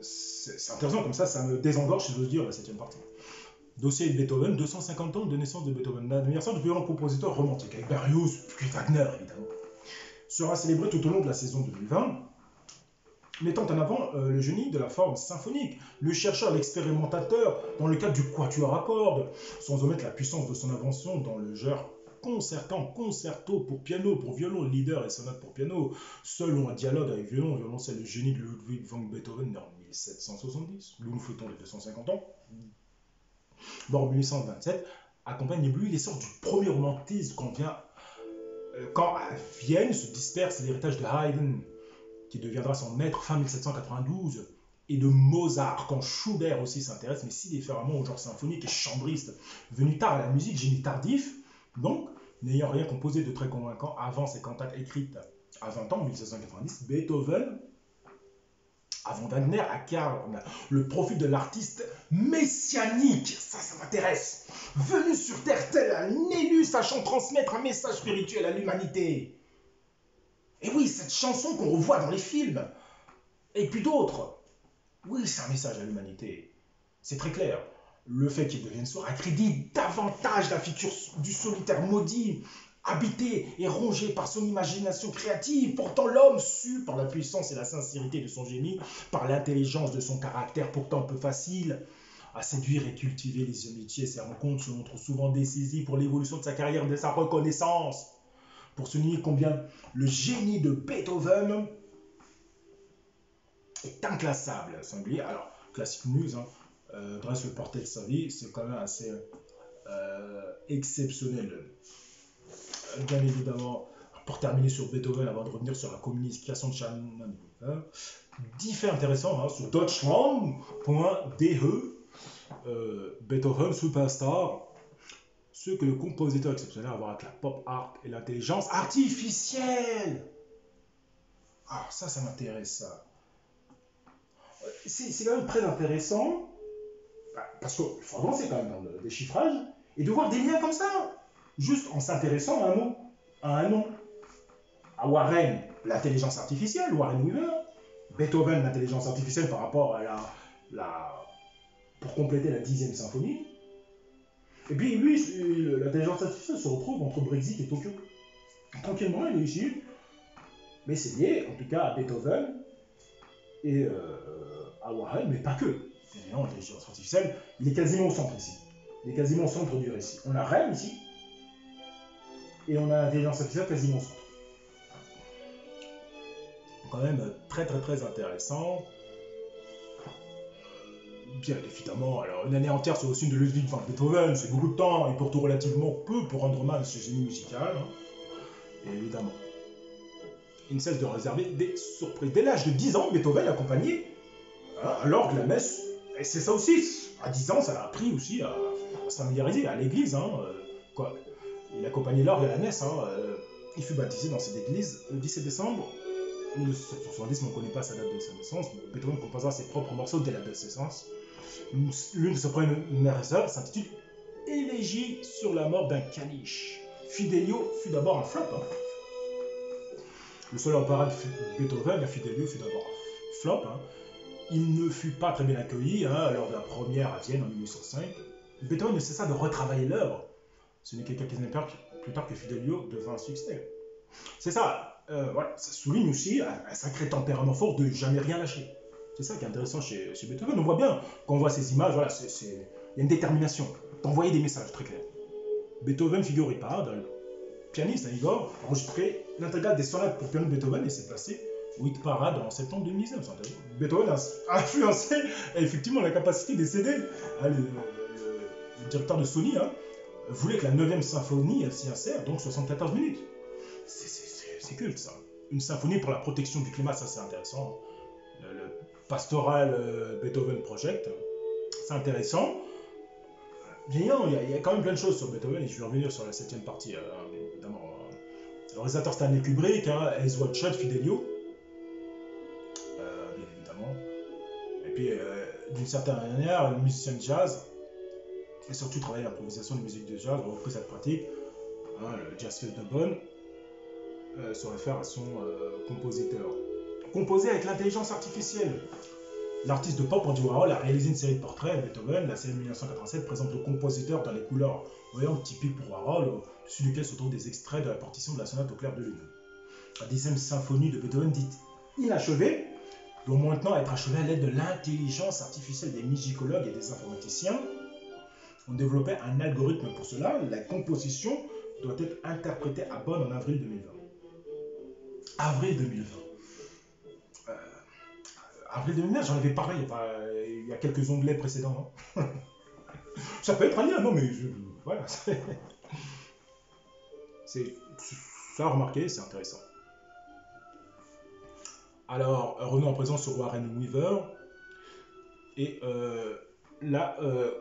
c'est intéressant, comme ça me désengorge, si j'ose dire, la 7e partie. Dossier de Beethoven, 250 ans de naissance de Beethoven, l'anniversaire du plus grand compositeur romantique, avec Berlioz, puis Wagner, évidemment, sera célébré tout au long de la saison 2020, mettant en avant le génie de la forme symphonique, le chercheur, l'expérimentateur, dans le cadre du quatuor à cordes, sans omettre la puissance de son invention dans le genre concertant, concerto pour piano, pour violon, leader et sonate pour piano, seul ou un dialogue avec violon, violoncelle, le génie de Ludwig van Beethoven, né en 1770, nous fêtons les 250 ans, mort en 1827, accompagne lui l'essor du premier romantisme quand à Vienne se disperse l'héritage de Haydn, qui deviendra son maître fin 1792, et de Mozart, quand Schubert aussi s'intéresse, mais si différemment au genre symphonique et chambriste, venu tard à la musique, génie tardif, donc n'ayant rien composé de très convaincant avant ses cantates écrites à 20 ans, en 1790, Beethoven, avant Wagner, incarne le profil de l'artiste messianique, ça m'intéresse, venu sur terre tel un élu sachant transmettre un message spirituel à l'humanité. Et oui, cette chanson qu'on revoit dans les films, et puis d'autres, oui, c'est un message à l'humanité. C'est très clair. Le fait qu'il devienne sourd accrédite davantage la figure du solitaire maudit, habité et rongé par son imagination créative. Pourtant, l'homme, su par la puissance et la sincérité de son génie, par l'intelligence de son caractère pourtant peu facile, à séduire et cultiver les amitiés et ses rencontres, se montre souvent décisif pour l'évolution de sa carrière et de sa reconnaissance. Pour souligner combien le génie de Beethoven est inclassable, singulier. Alors, Classic News dresse le portrait de sa vie, c'est quand même assez exceptionnel. Bien évidemment, pour terminer sur Beethoven, avant de revenir sur la communication de Shannon, dit fait intéressant sur deutschland.de, Beethoven Superstar, ce que le compositeur exceptionnel a à voir avec la pop art et l'intelligence artificielle. Ah, ça m'intéresse, ça. C'est quand même très intéressant, parce qu'il faut avancer quand même dans le déchiffrage, et de voir des liens comme ça, juste en s'intéressant à un mot, à un nom. À Warren, l'intelligence artificielle, Warren Weaver, Beethoven, l'intelligence artificielle par rapport à pour compléter la 10e symphonie. Et puis lui, l'intelligence artificielle se retrouve entre Brexit et Tokyo. Tranquillement, il est ici. Mais c'est lié, en tout cas, à Beethoven et à Warren, mais pas que. Évidemment, l'intelligence artificielle, il est quasiment au centre ici. Il est quasiment au centre du récit. On a Rennes ici, et on a l'intelligence artificielle quasiment au centre. Quand même très intéressant. Bien évidemment, alors une année entière sur le signe de Ludwig van Beethoven, c'est beaucoup de temps, et pourtant relativement peu pour rendre hommage à ce génie musical. Et évidemment, il ne cesse de réserver des surprises. Dès l'âge de 10 ans, Beethoven accompagnait à l'orgue, la messe, et c'est ça aussi, à 10 ans, ça l'a appris aussi à se familiariser à l'église. Il accompagnait l'orgue à la messe. Il fut baptisé dans cette église le 17 décembre 1770, mais on ne connaît pas sa date de sa naissance. Beethoven composera ses propres morceaux dès la date de sa naissance. L'une de ses premières œuvres s'intitule Élégie sur la mort d'un caniche. Fidelio fut d'abord un flop. Le seul opéra de Beethoven, Fidelio, fut d'abord un flop. Il ne fut pas très bien accueilli lors de la première à Vienne en 1805. Beethoven ne cessa de retravailler l'œuvre. Ce n'est que quelques années plus tard que Fidelio devint un succès. C'est ça. Voilà, ça souligne aussi un sacré tempérament fort de jamais rien lâcher. C'est ça qui est intéressant chez Beethoven. On voit bien, quand on voit ces images, voilà, Il y a une détermination d'envoyer des messages très clairs. Beethoven, figurez pas, dans le pianiste, Igor, a enregistré l'intégrale des sonates pour piano de Beethoven et s'est placé au hit parade en septembre 2019. Beethoven a influencé effectivement la capacité des CD. Le directeur de Sony voulait que la 9e symphonie s'y insère, donc 74 minutes. C'est culte ça. Une symphonie pour la protection du climat, ça c'est intéressant. Le Pastoral Beethoven Project, c'est intéressant. Il y a quand même plein de choses sur Beethoven et je vais revenir sur la 7e partie, évidemment. Le réalisateur Stanley Kubrick, Eyes Wide Shut, Fidelio, bien évidemment. Et puis, d'une certaine manière, le musicien de jazz, et surtout travailler l'improvisation de musique de jazz, repris cette pratique, le jazz fait de bonne, se réfère à son compositeur. Composé avec l'intelligence artificielle. L'artiste de pop Andy Warhol a réalisé une série de portraits de Beethoven. La série de 1987 présente le compositeur dans les couleurs voyantes typiques pour Warhol, dessus duquel se trouvent des extraits de la partition de la sonate au clair de lune. La 10e symphonie de Beethoven, dite inachevée, doit maintenant être achevée à l'aide de l'intelligence artificielle des musicologues et des informaticiens. On développait un algorithme pour cela. La composition doit être interprétée à Bonn en avril 2020. Avril 2020. Avril 2009, j'en avais parlé il y a quelques onglets précédents. Ça peut être un lien, non mais voilà. Ça a remarqué, c'est intéressant. Alors, revenons en présent sur Warren Weaver et la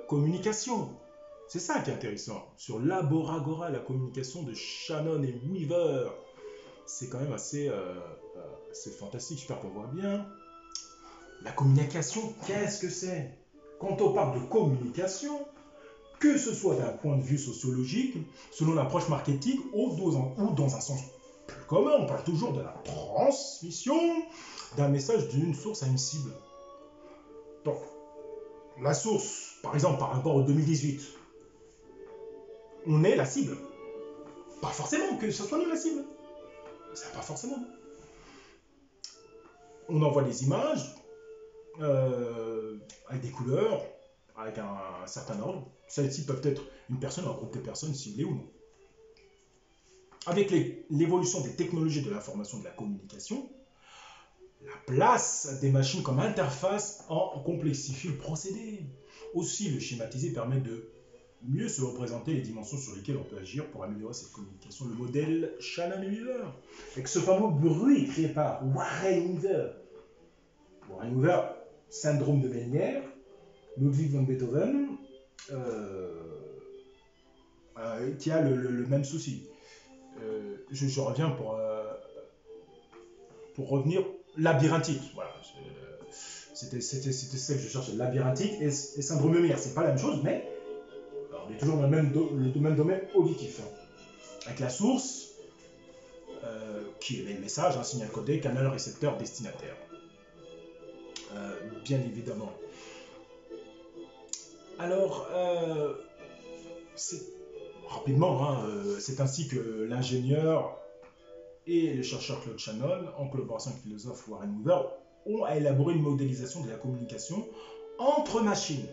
communication. C'est ça qui est intéressant. Sur l'Aboragora, la communication de Shannon et Weaver. C'est quand même assez fantastique, j'espère qu'on voit bien. La communication, qu'est-ce que c'est? Quand on parle de communication, que ce soit d'un point de vue sociologique, selon l'approche marketing ou dans un sens plus commun, on parle toujours de la transmission d'un message d'une source à une cible. Donc, la source, par exemple, par rapport au 2018, on est la cible. Pas forcément que ce soit nous la cible. C'est pas forcément. On envoie des images, avec des couleurs, avec un certain ordre. Celles-ci peuvent être une personne, un groupe de personnes ciblées ou non. Avec l'évolution des technologies de l'information et de la communication, la place des machines comme interface en complexifie le procédé. Aussi, le schématiser permet de mieux se représenter les dimensions sur lesquelles on peut agir pour améliorer cette communication. Le modèle Shannon et Weaver, avec ce fameux bruit créé par Warren Weaver. Warren Weaver, syndrome de Menière, Ludwig van Beethoven, qui a le même souci. Je reviens pour revenir labyrinthique. Voilà, c'était ça que je cherchais, labyrinthique et syndrome de Menière. C'est pas la même chose, mais on est toujours dans le même domaine auditif. Avec la source, qui émet le message, un signal codé, canal, récepteur, destinataire. Bien évidemment. Alors, rapidement, c'est ainsi que l'ingénieur et le chercheur Claude Shannon, en collaboration avec le philosophe Warren Weaver, ont élaboré une modélisation de la communication entre machines.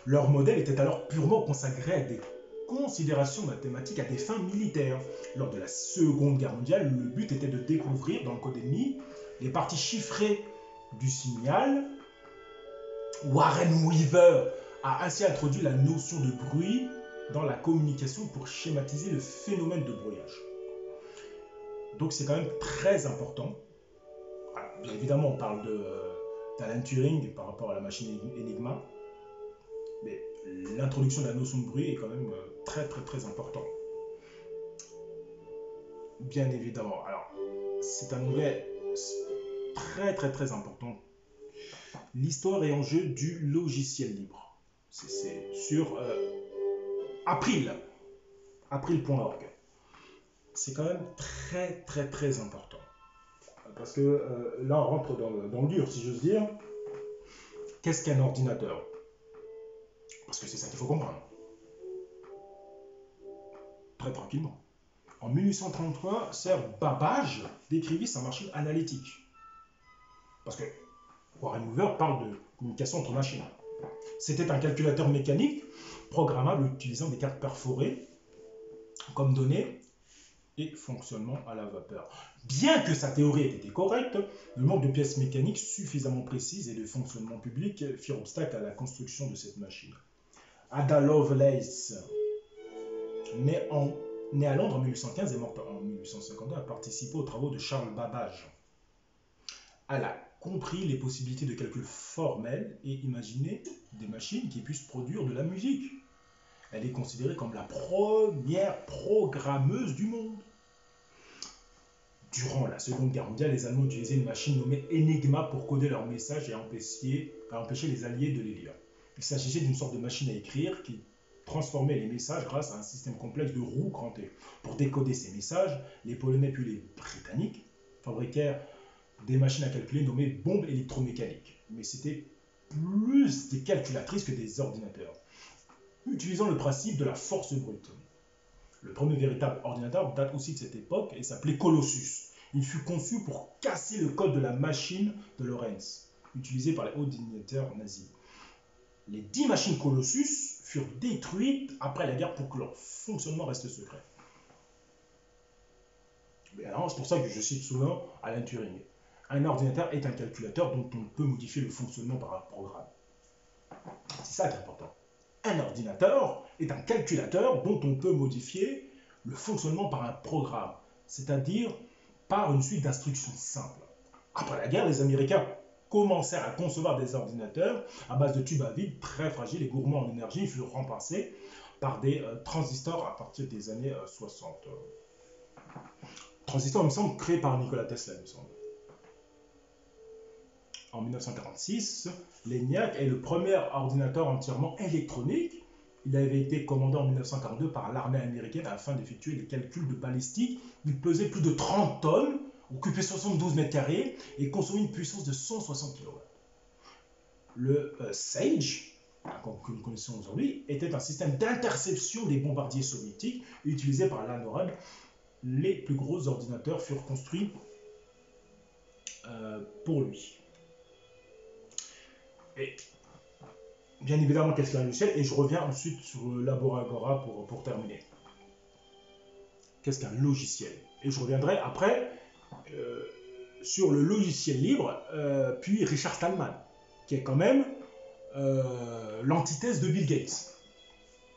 Leur modèle était alors purement consacré à des considérations mathématiques à des fins militaires. Lors de la Seconde Guerre mondiale, le but était de découvrir dans le code ennemi les parties chiffrées du signal. Warren Weaver a ainsi introduit la notion de bruit dans la communication pour schématiser le phénomène de brouillage. Donc c'est quand même très important. Alors, bien évidemment, on parle d'Alan Turing par rapport à la machine Enigma, mais l'introduction de la notion de bruit est quand même très très très important. Bien évidemment. Alors, c'est un onglet très très très important. L'histoire et enjeux du logiciel libre. C'est sur april.org. C'est quand même très très très important. Parce que là on rentre dans le dur, si j'ose dire. Qu'est-ce qu'un ordinateur? Parce que c'est ça qu'il faut comprendre. Très tranquillement. En 1833, Sir Babbage décrivit sa machine analytique. Parce que Warren Weaver parle de communication entre machines. C'était un calculateur mécanique programmable utilisant des cartes perforées comme données et fonctionnement à la vapeur. Bien que sa théorie ait été correcte, le manque de pièces mécaniques suffisamment précises et de fonctionnement public firent obstacle à la construction de cette machine. Ada Lovelace, née à Londres en 1815 et morte en 1852, a participé aux travaux de Charles Babbage. Elle a compris les possibilités de calcul formel et imaginé des machines qui puissent produire de la musique. Elle est considérée comme la première programmeuse du monde. Durant la Seconde Guerre mondiale, les Allemands utilisaient une machine nommée Enigma pour coder leurs messages et empêcher les Alliés de les lire. Il s'agissait d'une sorte de machine à écrire qui transformait les messages grâce à un système complexe de roues crantées. Pour décoder ces messages, les Polonais puis les Britanniques fabriquèrent des machines à calculer nommées bombes électromécaniques. Mais c'était plus des calculatrices que des ordinateurs, utilisant le principe de la force brute. Le premier véritable ordinateur date aussi de cette époque et s'appelait Colossus. Il fut conçu pour casser le code de la machine de Lorentz, utilisée par les hauts dignitaires nazis. Les 10 machines Colossus furent détruites après la guerre pour que leur fonctionnement reste secret. C'est pour ça que je cite souvent Alan Turing. Un ordinateur est un calculateur dont on peut modifier le fonctionnement par un programme. C'est ça qui est important. Un ordinateur est un calculateur dont on peut modifier le fonctionnement par un programme, c'est-à-dire par une suite d'instructions simples. Après la guerre, les Américains commencèrent à concevoir des ordinateurs à base de tubes à vide très fragiles et gourmands en énergie. Ils furent remplacés par des transistors à partir des années 60. Transistors, il me semble, créés par Nikola Tesla, il me semble. En 1946, l'ENIAC est le premier ordinateur entièrement électronique. Il avait été commandé en 1942 par l'armée américaine afin d'effectuer les calculs de balistique. Il pesait plus de 30 tonnes, occupait 72 mètres carrés et consommait une puissance de 160 kW. Le SAGE, que nous connaissons aujourd'hui, était un système d'interception des bombardiers soviétiques utilisé par l'ANORAD. Les plus gros ordinateurs furent construits pour lui. Et bien évidemment, qu'est-ce qu'un logiciel? Et je reviens ensuite sur Laboragora pour terminer. Qu'est-ce qu'un logiciel? Et je reviendrai après sur le logiciel libre, puis Richard Stallman, qui est quand même l'antithèse de Bill Gates.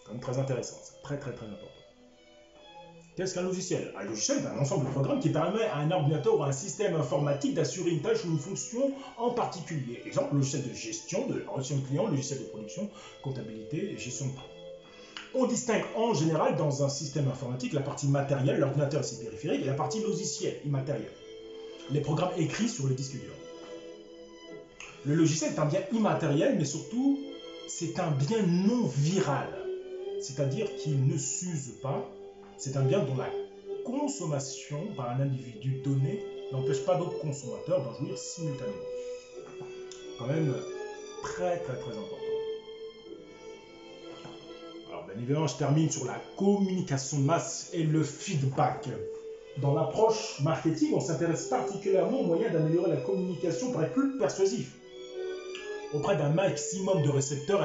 Quand même très intéressant, c'est très très important. Qu'est-ce qu'un logiciel? Un logiciel est un ensemble de programmes qui permet à un ordinateur ou à un système informatique d'assurer une tâche ou une fonction en particulier. Exemple, logiciel de gestion, de relation client, logiciel de production, comptabilité et gestion de prix. On distingue en général dans un système informatique la partie matérielle, l'ordinateur et ses périphériques, et la partie logicielle, immatérielle. Les programmes écrits sur le disque dur. Le logiciel est un bien immatériel, mais surtout, c'est un bien non viral. C'est-à-dire qu'il ne s'use pas. C'est un bien dont la consommation par un individu donné n'empêche pas d'autres consommateurs d'en jouir simultanément. Quand même très important. Alors bien évidemment, je termine sur la communication de masse et le feedback. Dans l'approche marketing, on s'intéresse particulièrement aux moyens d'améliorer la communication pour être plus persuasif auprès d'un maximum de récepteurs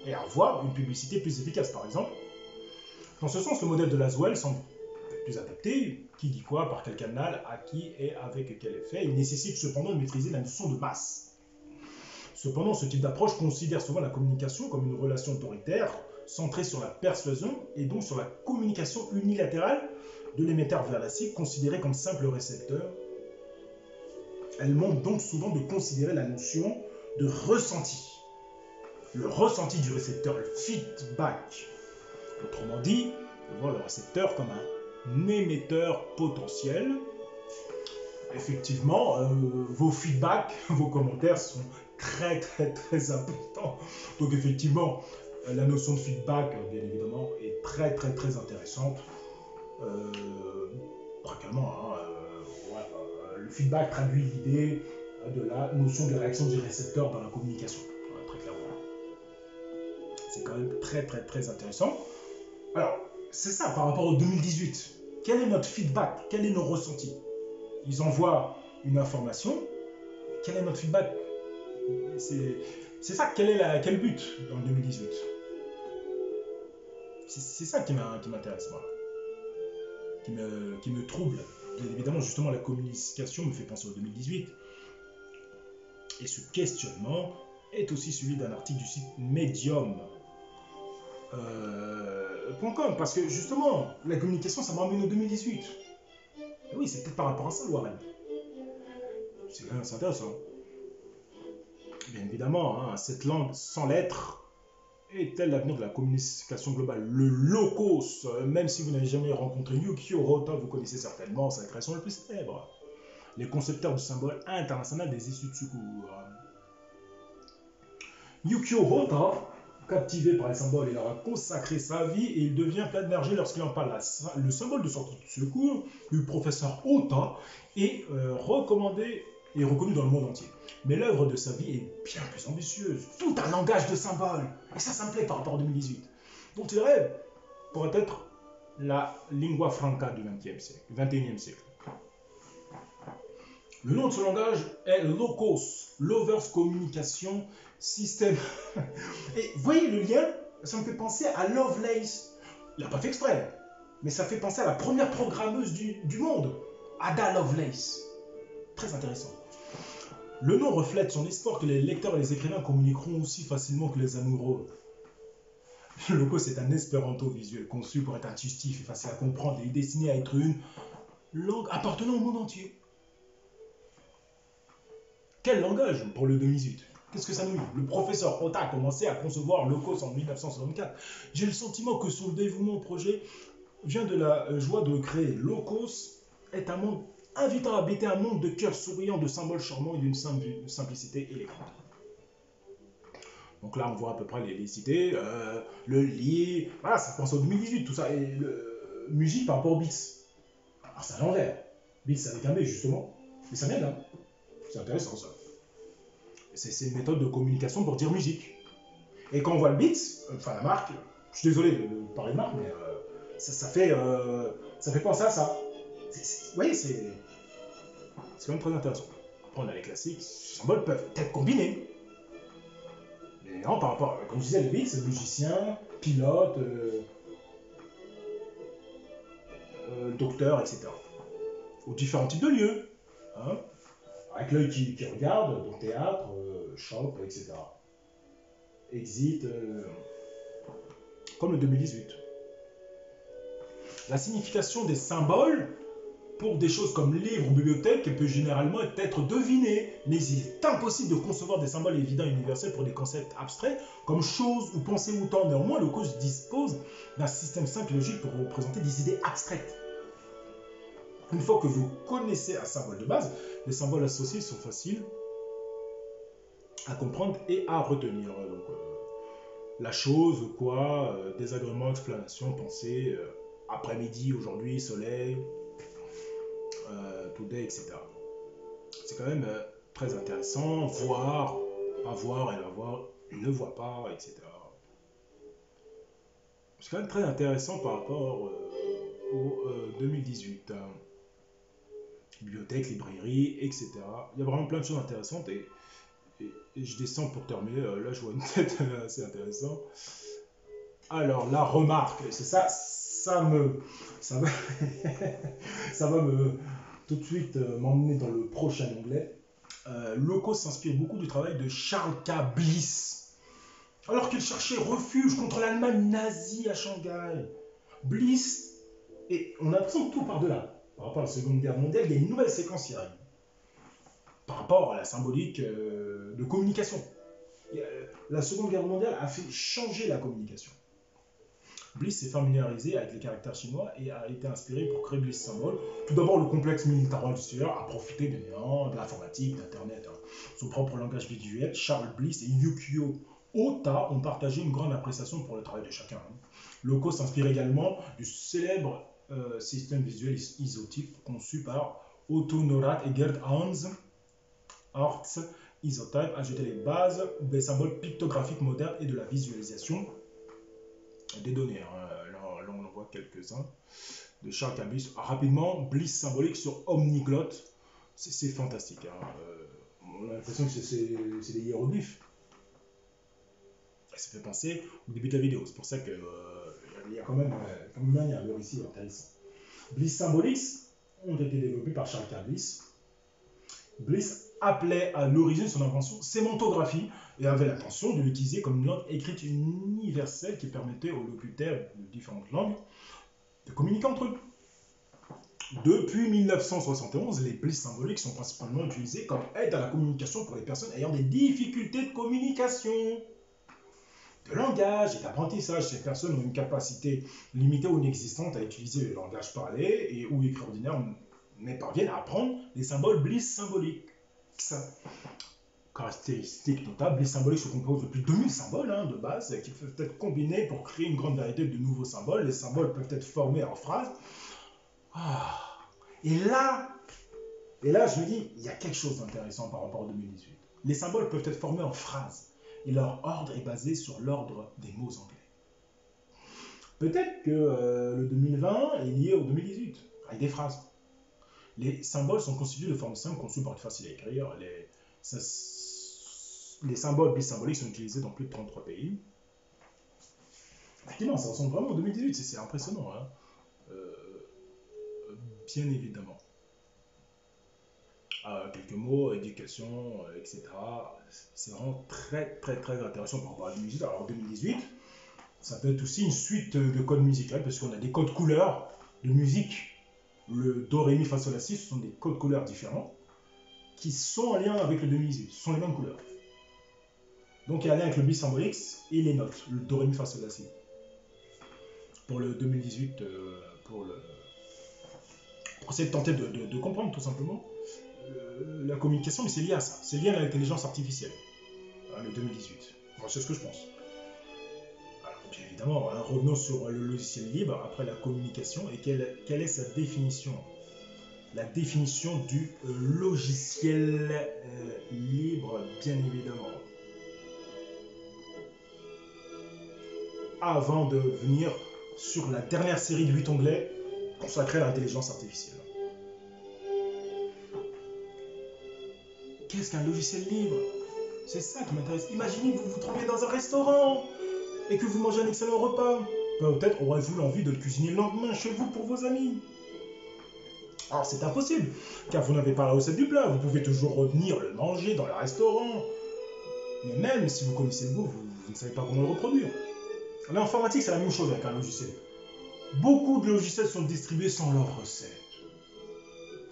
et avoir une publicité plus efficace, par exemple. Dans ce sens, le modèle de Laswell semble plus adapté. Qui dit quoi, par quel canal, à qui et avec quel effet. Il nécessite cependant de maîtriser la notion de masse. Cependant, ce type d'approche considère souvent la communication comme une relation autoritaire, centrée sur la persuasion et donc sur la communication unilatérale de l'émetteur vers la cible, considérée comme simple récepteur. Elle manque donc souvent de considérer la notion de ressenti. Le ressenti du récepteur, le feedback. Autrement dit, on voit le récepteur comme un émetteur potentiel. Effectivement, vos feedbacks, vos commentaires sont très importants. Donc effectivement, la notion de feedback, bien évidemment, est très intéressante. Pratiquement, le feedback traduit l'idée de la notion de réaction du récepteur dans la communication. Très clairement. C'est quand même très intéressant. Alors, c'est ça par rapport au 2018. Quel est notre feedback? Quel est nos ressentis? Ils envoient une information. Quel est notre feedback? C'est C'est ça, quel but dans le 2018? C'est ça qui m'intéresse, moi. Qui me trouble. Bien évidemment, justement, la communication me fait penser au 2018. Et ce questionnement est aussi suivi d'un article du site Medium. .com, parce que justement, la communication, ça me ramène au 2018. Et oui, c'est peut-être par rapport à ça, Warren. C'est intéressant. Bien évidemment, hein, cette langue sans lettres est-elle l'avenir de la communication globale? Le locos, même si vous n'avez jamais rencontré Yukio Hotta, vous connaissez certainement sa création la plus célèbre. Les concepteurs du symbole international des issues de secours. Yukio Hotta, captivé par les symboles, il leur a consacré sa vie et il devient plein d'énergie lorsqu'il en parle. Le symbole de sortie de secours du professeur Hotta est recommandé et reconnu dans le monde entier. Mais l'œuvre de sa vie est bien plus ambitieuse. Tout un langage de symboles. Et ça me plaît par rapport à 2018. Donc il rêve pourrait être la lingua franca du XXIe siècle. Le nom de ce langage est Locos, Lovers Communication System. Et vous voyez le lien? Ça me fait penser à Lovelace. Il n'a pas fait exprès, mais ça fait penser à la première programmeuse du monde, Ada Lovelace. Très intéressant. Le nom reflète son espoir que les lecteurs et les écrivains communiqueront aussi facilement que les amoureux. Le Locos est un espéranto visuel conçu pour être intuitif et facile à comprendre et destiné à être une langue appartenant au monde entier. Quel langage pour le 2018? Qu'est-ce que ça nous dit? Le professeur Hotta a commencé à concevoir Locos en 1964. J'ai le sentiment que son dévouement au projet vient de la joie de créer. Locos est un monde invitant à habiter un monde de cœurs souriants, de symboles charmants et d'une simplicité élégante. Donc là, on voit à peu près les cités, le lit, voilà, ça pense au 2018, tout ça, et musique par rapport aux beats. Alors c'est à l'envers. Beats avec un B, justement, mais ça vient là. C'est intéressant, ça. C'est une méthode de communication pour dire musique. Et quand on voit le beat, enfin la marque, je suis désolé de parler de marque, mais ça fait penser à ça. Vous voyez, c'est quand même très intéressant. Après, on a les classiques, ces symboles peuvent être combinés. Mais non, par rapport, comme je disais, le beat, c'est musicien, pilote, docteur, etc. Ou différents types de lieux. Hein, avec l'œil qui regarde, donc théâtre, shop, etc. Exit, comme le 2018. La signification des symboles pour des choses comme livres ou bibliothèques peut généralement être devinée, mais il est impossible de concevoir des symboles évidents et universels pour des concepts abstraits comme choses ou pensées ou temps. Néanmoins, le Locos dispose d'un système simple et logique pour représenter des idées abstraites. Une fois que vous connaissez un symbole de base, les symboles associés sont faciles à comprendre et à retenir. Donc, la chose, quoi, désagrément, explanation, pensée, après-midi, aujourd'hui, soleil, today, etc. C'est quand même très intéressant. Voir, pas voir, elle va voir, il ne voit pas, etc. C'est quand même très intéressant par rapport au 2018. Bibliothèque, librairie, etc. Il y a vraiment plein de choses intéressantes et je descends pour terminer. Là, je vois une tête assez intéressante. Alors, la remarque, c'est ça, ça va, ça va tout de suite m'emmener dans le prochain onglet. Locos s'inspire beaucoup du travail de Charles K. Bliss. Alors qu'il cherchait refuge contre l'Allemagne nazie à Shanghai, Bliss, et on a l'impression que tout part de là. Par rapport à la Seconde Guerre mondiale, il y a une nouvelle séquence qui arrive. Par rapport à la symbolique de communication. La Seconde Guerre mondiale a fait changer la communication. Bliss s'est familiarisé avec les caractères chinois et a été inspiré pour créer Bliss Symbol. Tout d'abord, le complexe militaro-industriel a profité bien évidemment de l'informatique, d'Internet. Son propre langage visuel, Charles Bliss et Yukio Hotta ont partagé une grande appréciation pour le travail de chacun. Locos s'inspire également du célèbre système visuel isotype conçu par Otto Neurath et Gerd Hans Orts. Isotype a jeté les bases des symboles pictographiques modernes et de la visualisation des données. Là, on en voit quelques-uns de Charles K. Bliss. Rapidement, Bliss symbolique sur Omniglot, c'est fantastique. On a l'impression que c'est des hiéroglyphes. Ça fait penser au début de la vidéo. C'est pour ça qu'il y a quand même il y a un récit intéressant. Bliss Symbolics ont été développés par Charles K. Bliss. Bliss appelait à l'origine son invention sémantographie et avait l'intention de l'utiliser comme une langue écrite universelle qui permettait aux locuteurs de différentes langues de communiquer entre eux. Depuis 1971, les bliss symboliques sont principalement utilisés comme aide à la communication pour les personnes ayant des difficultés de communication, de langage et d'apprentissage. Ces personnes ont une capacité limitée ou inexistante à utiliser le langage parlé et ou écrit ordinaire, mais parviennent à apprendre les symboles bliss symboliques. Caractéristique notable, les symboliques se composent de plus de 2000 symboles de base qui peuvent être combinés pour créer une grande variété de nouveaux symboles. Les symboles peuvent être formés en phrases. Et là, je me dis, il y a quelque chose d'intéressant par rapport au 2018. Les symboles peuvent être formés en phrases et leur ordre est basé sur l'ordre des mots anglais. Peut-être que le 2020 est lié au 2018, avec des phrases. Les symboles sont constitués de formes simples conçues pour être faciles à écrire. Les symboles bisymboliques sont utilisés dans plus de 33 pays. Effectivement, ça ressemble vraiment au 2018, c'est impressionnant. Bien évidemment. Quelques mots, éducation, etc. C'est vraiment très intéressant par rapport à 2018. Alors 2018, ça peut être aussi une suite de codes musicaux, parce qu'on a des codes couleurs de musique. Le do, ré, mi, fa, sol, la, si, ce sont des codes couleurs différents qui sont en lien avec le 2018. Ce sont les mêmes couleurs. Donc il y a un lien avec le bisymbolique et les notes, le do, ré, mi, fa, sol, la, si. Pour le 2018, pour essayer de tenter de comprendre tout simplement la communication, mais c'est lié à ça. C'est lié à l'intelligence artificielle, le 2018. Moi, c'est ce que je pense. Alors, bien évidemment, revenons sur le logiciel libre, après la communication, et quelle est sa définition? La définition du logiciel libre, bien évidemment. Avant de venir sur la dernière série de 8 onglets consacrée à l'intelligence artificielle. Qu'est-ce qu'un logiciel libre? C'est ça qui m'intéresse. Imaginez que vous vous trouviez dans un restaurant et que vous mangez un excellent repas. Peut-être aurez-vous l'envie de le cuisiner le lendemain chez vous pour vos amis. Alors c'est impossible, car vous n'avez pas la recette du plat. Vous pouvez toujours revenir le manger dans le restaurant. Mais même si vous connaissez le goût, vous ne savez pas comment le reproduire. L'informatique, c'est la même chose avec un logiciel. Beaucoup de logiciels sont distribués sans leur recette.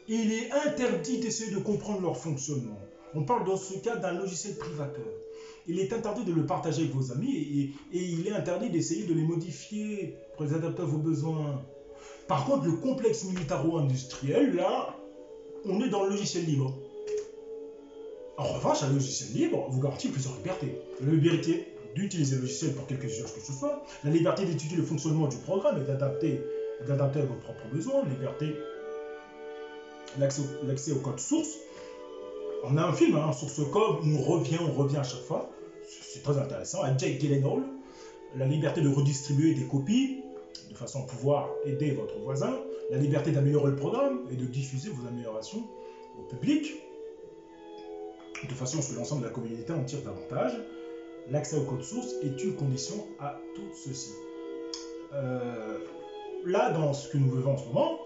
Il est interdit d'essayer de comprendre leur fonctionnement. On parle dans ce cas d'un logiciel privateur. Il est interdit de le partager avec vos amis et il est interdit d'essayer de les modifier pour les adapter à vos besoins. Par contre, le complexe militaro-industriel, là, on est dans le logiciel libre. En revanche, un logiciel libre vous garantit plusieurs libertés. La liberté d'utiliser le logiciel pour quelque chose que ce soit, la liberté d'étudier le fonctionnement du programme et d'adapter à vos propres besoins, l'accès au code source. On a un film, Source Code, où on revient à chaque fois. C'est très intéressant. Avec Jake Gyllenhaal, la liberté de redistribuer des copies, de façon à pouvoir aider votre voisin, la liberté d'améliorer le programme et de diffuser vos améliorations au public, de façon à ce que l'ensemble de la communauté en tire davantage. L'accès au code source est une condition à tout ceci. Là, dans ce que nous vivons en ce moment,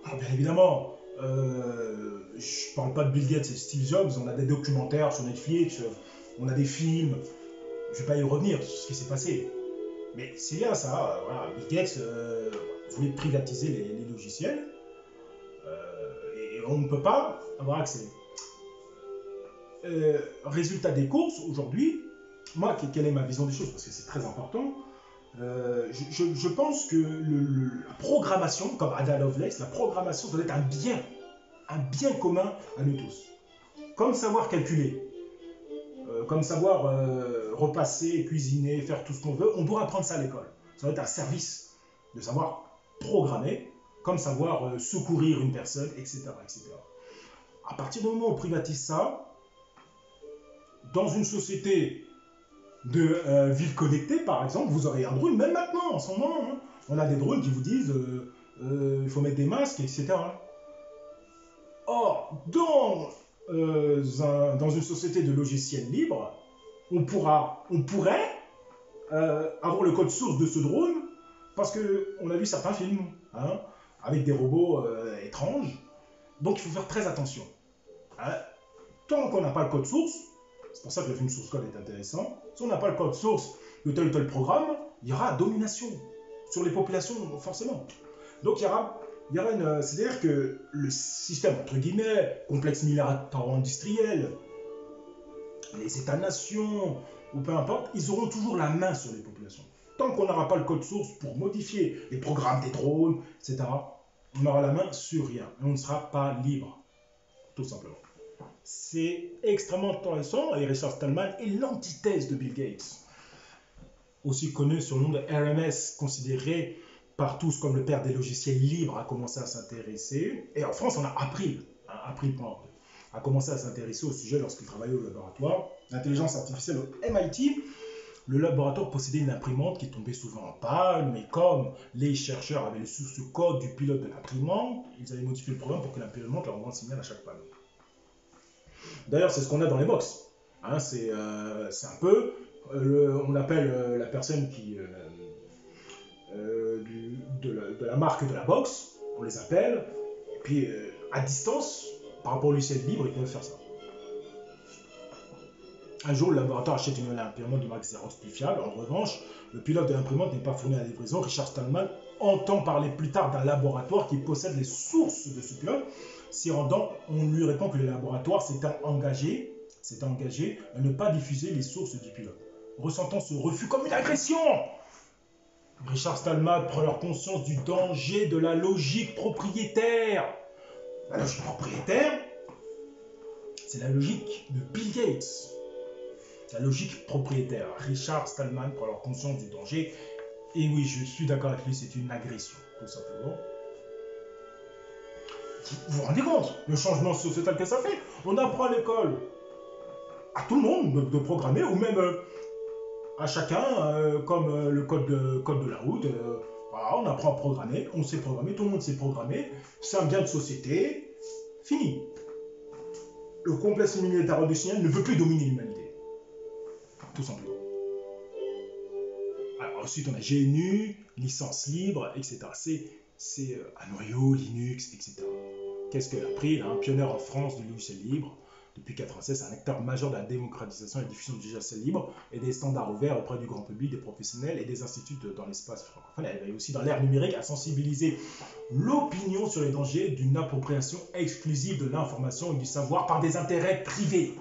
bien évidemment, je ne parle pas de Bill Gates et Steve Jobs, on a des documentaires sur Netflix, on a des films, je ne vais pas y revenir sur ce qui s'est passé. Mais c'est lié à ça, voilà, Bill Gates voulait privatiser les logiciels, et on ne peut pas avoir accès. Résultat des courses, aujourd'hui, moi, quelle est ma vision des choses? Parce que c'est très important. Je pense que la programmation, comme Ada Lovelace, la programmation doit être un bien commun à nous tous. Comme savoir calculer, comme savoir repasser, cuisiner, faire tout ce qu'on veut, on doit apprendre ça à l'école. Ça doit être un service de savoir programmer, comme savoir secourir une personne, etc., etc. À partir du moment où on privatise ça, dans une société de ville connectée, par exemple, vous aurez un drone, même maintenant, en ce moment, on a des drones qui vous disent il faut mettre des masques, etc. Or, dans une société de logiciels libres, on pourrait avoir le code source de ce drone, parce qu'on a vu certains films, hein, avec des robots étranges, donc il faut faire très attention. Hein. Tant qu'on n'a pas le code source, c'est pour ça que le film source code est intéressant, si on n'a pas le code source de tel ou tel programme, il y aura domination sur les populations, forcément. Donc il y aura une... C'est-à-dire que le système, entre guillemets, complexe militaro-industriel, les États-nations, ou peu importe, ils auront toujours la main sur les populations. Tant qu'on n'aura pas le code source pour modifier les programmes des drones, etc., on aura la main sur rien. Et on ne sera pas libre, tout simplement. C'est extrêmement intéressant, et Richard Stallman est l'antithèse de Bill Gates. Aussi connu sous le nom de RMS, considéré par tous comme le père des logiciels libres, a commencé à s'intéresser. Et en France, on a April a commencé à s'intéresser au sujet lorsqu'il travaillait au laboratoire d'intelligence artificielle au MIT. Le laboratoire possédait une imprimante qui tombait souvent en panne, mais comme les chercheurs avaient le source code du pilote de l'imprimante, ils avaient modifié le programme pour que l'imprimante leur envoie un signal à chaque panne. D'ailleurs, c'est ce qu'on a dans les box. Hein, c'est un peu, on appelle la personne qui de la marque de la box, on les appelle, et puis à distance, par rapport au logiciel libre, ils peuvent faire ça. Un jour, le laboratoire achète une imprimante de marque Xerox plus fiable. En revanche, le pilote de l'imprimante n'est pas fourni à la livraison. Richard Stallman entend parler plus tard d'un laboratoire qui possède les sources de ce pilote. S'y rendant, on lui répond que le laboratoire s'était engagé à ne pas diffuser les sources du pilote. Ressentant ce refus comme une agression, Richard Stallman prend leur conscience du danger de la logique propriétaire. La logique propriétaire, c'est la logique de Bill Gates. La logique propriétaire. Richard Stallman prend leur conscience du danger. Et oui, je suis d'accord avec lui, c'est une agression, tout simplement. Vous vous rendez compte le changement sociétal que ça fait? On apprend à l'école à tout le monde de programmer, ou même à chacun, comme le code de la route. Voilà, on apprend à programmer, on sait programmer, tout le monde sait programmer. C'est un bien de société. Fini. Le complexe militaro-industriel ne peut plus dominer l'humanité. Tout simplement. Alors ensuite, on a GNU, licence libre, etc. C'est un noyau, Linux, etc. Qu'est-ce qu'elle a pris? Un pionnier en France du logiciel libre. Depuis 1996, un acteur majeur de la démocratisation et de la diffusion du logiciel libre et des standards ouverts auprès du grand public, des professionnels et des instituts dans l'espace francophone. Elle veille aussi dans l'ère numérique à sensibiliser l'opinion sur les dangers d'une appropriation exclusive de l'information et du savoir par des intérêts privés.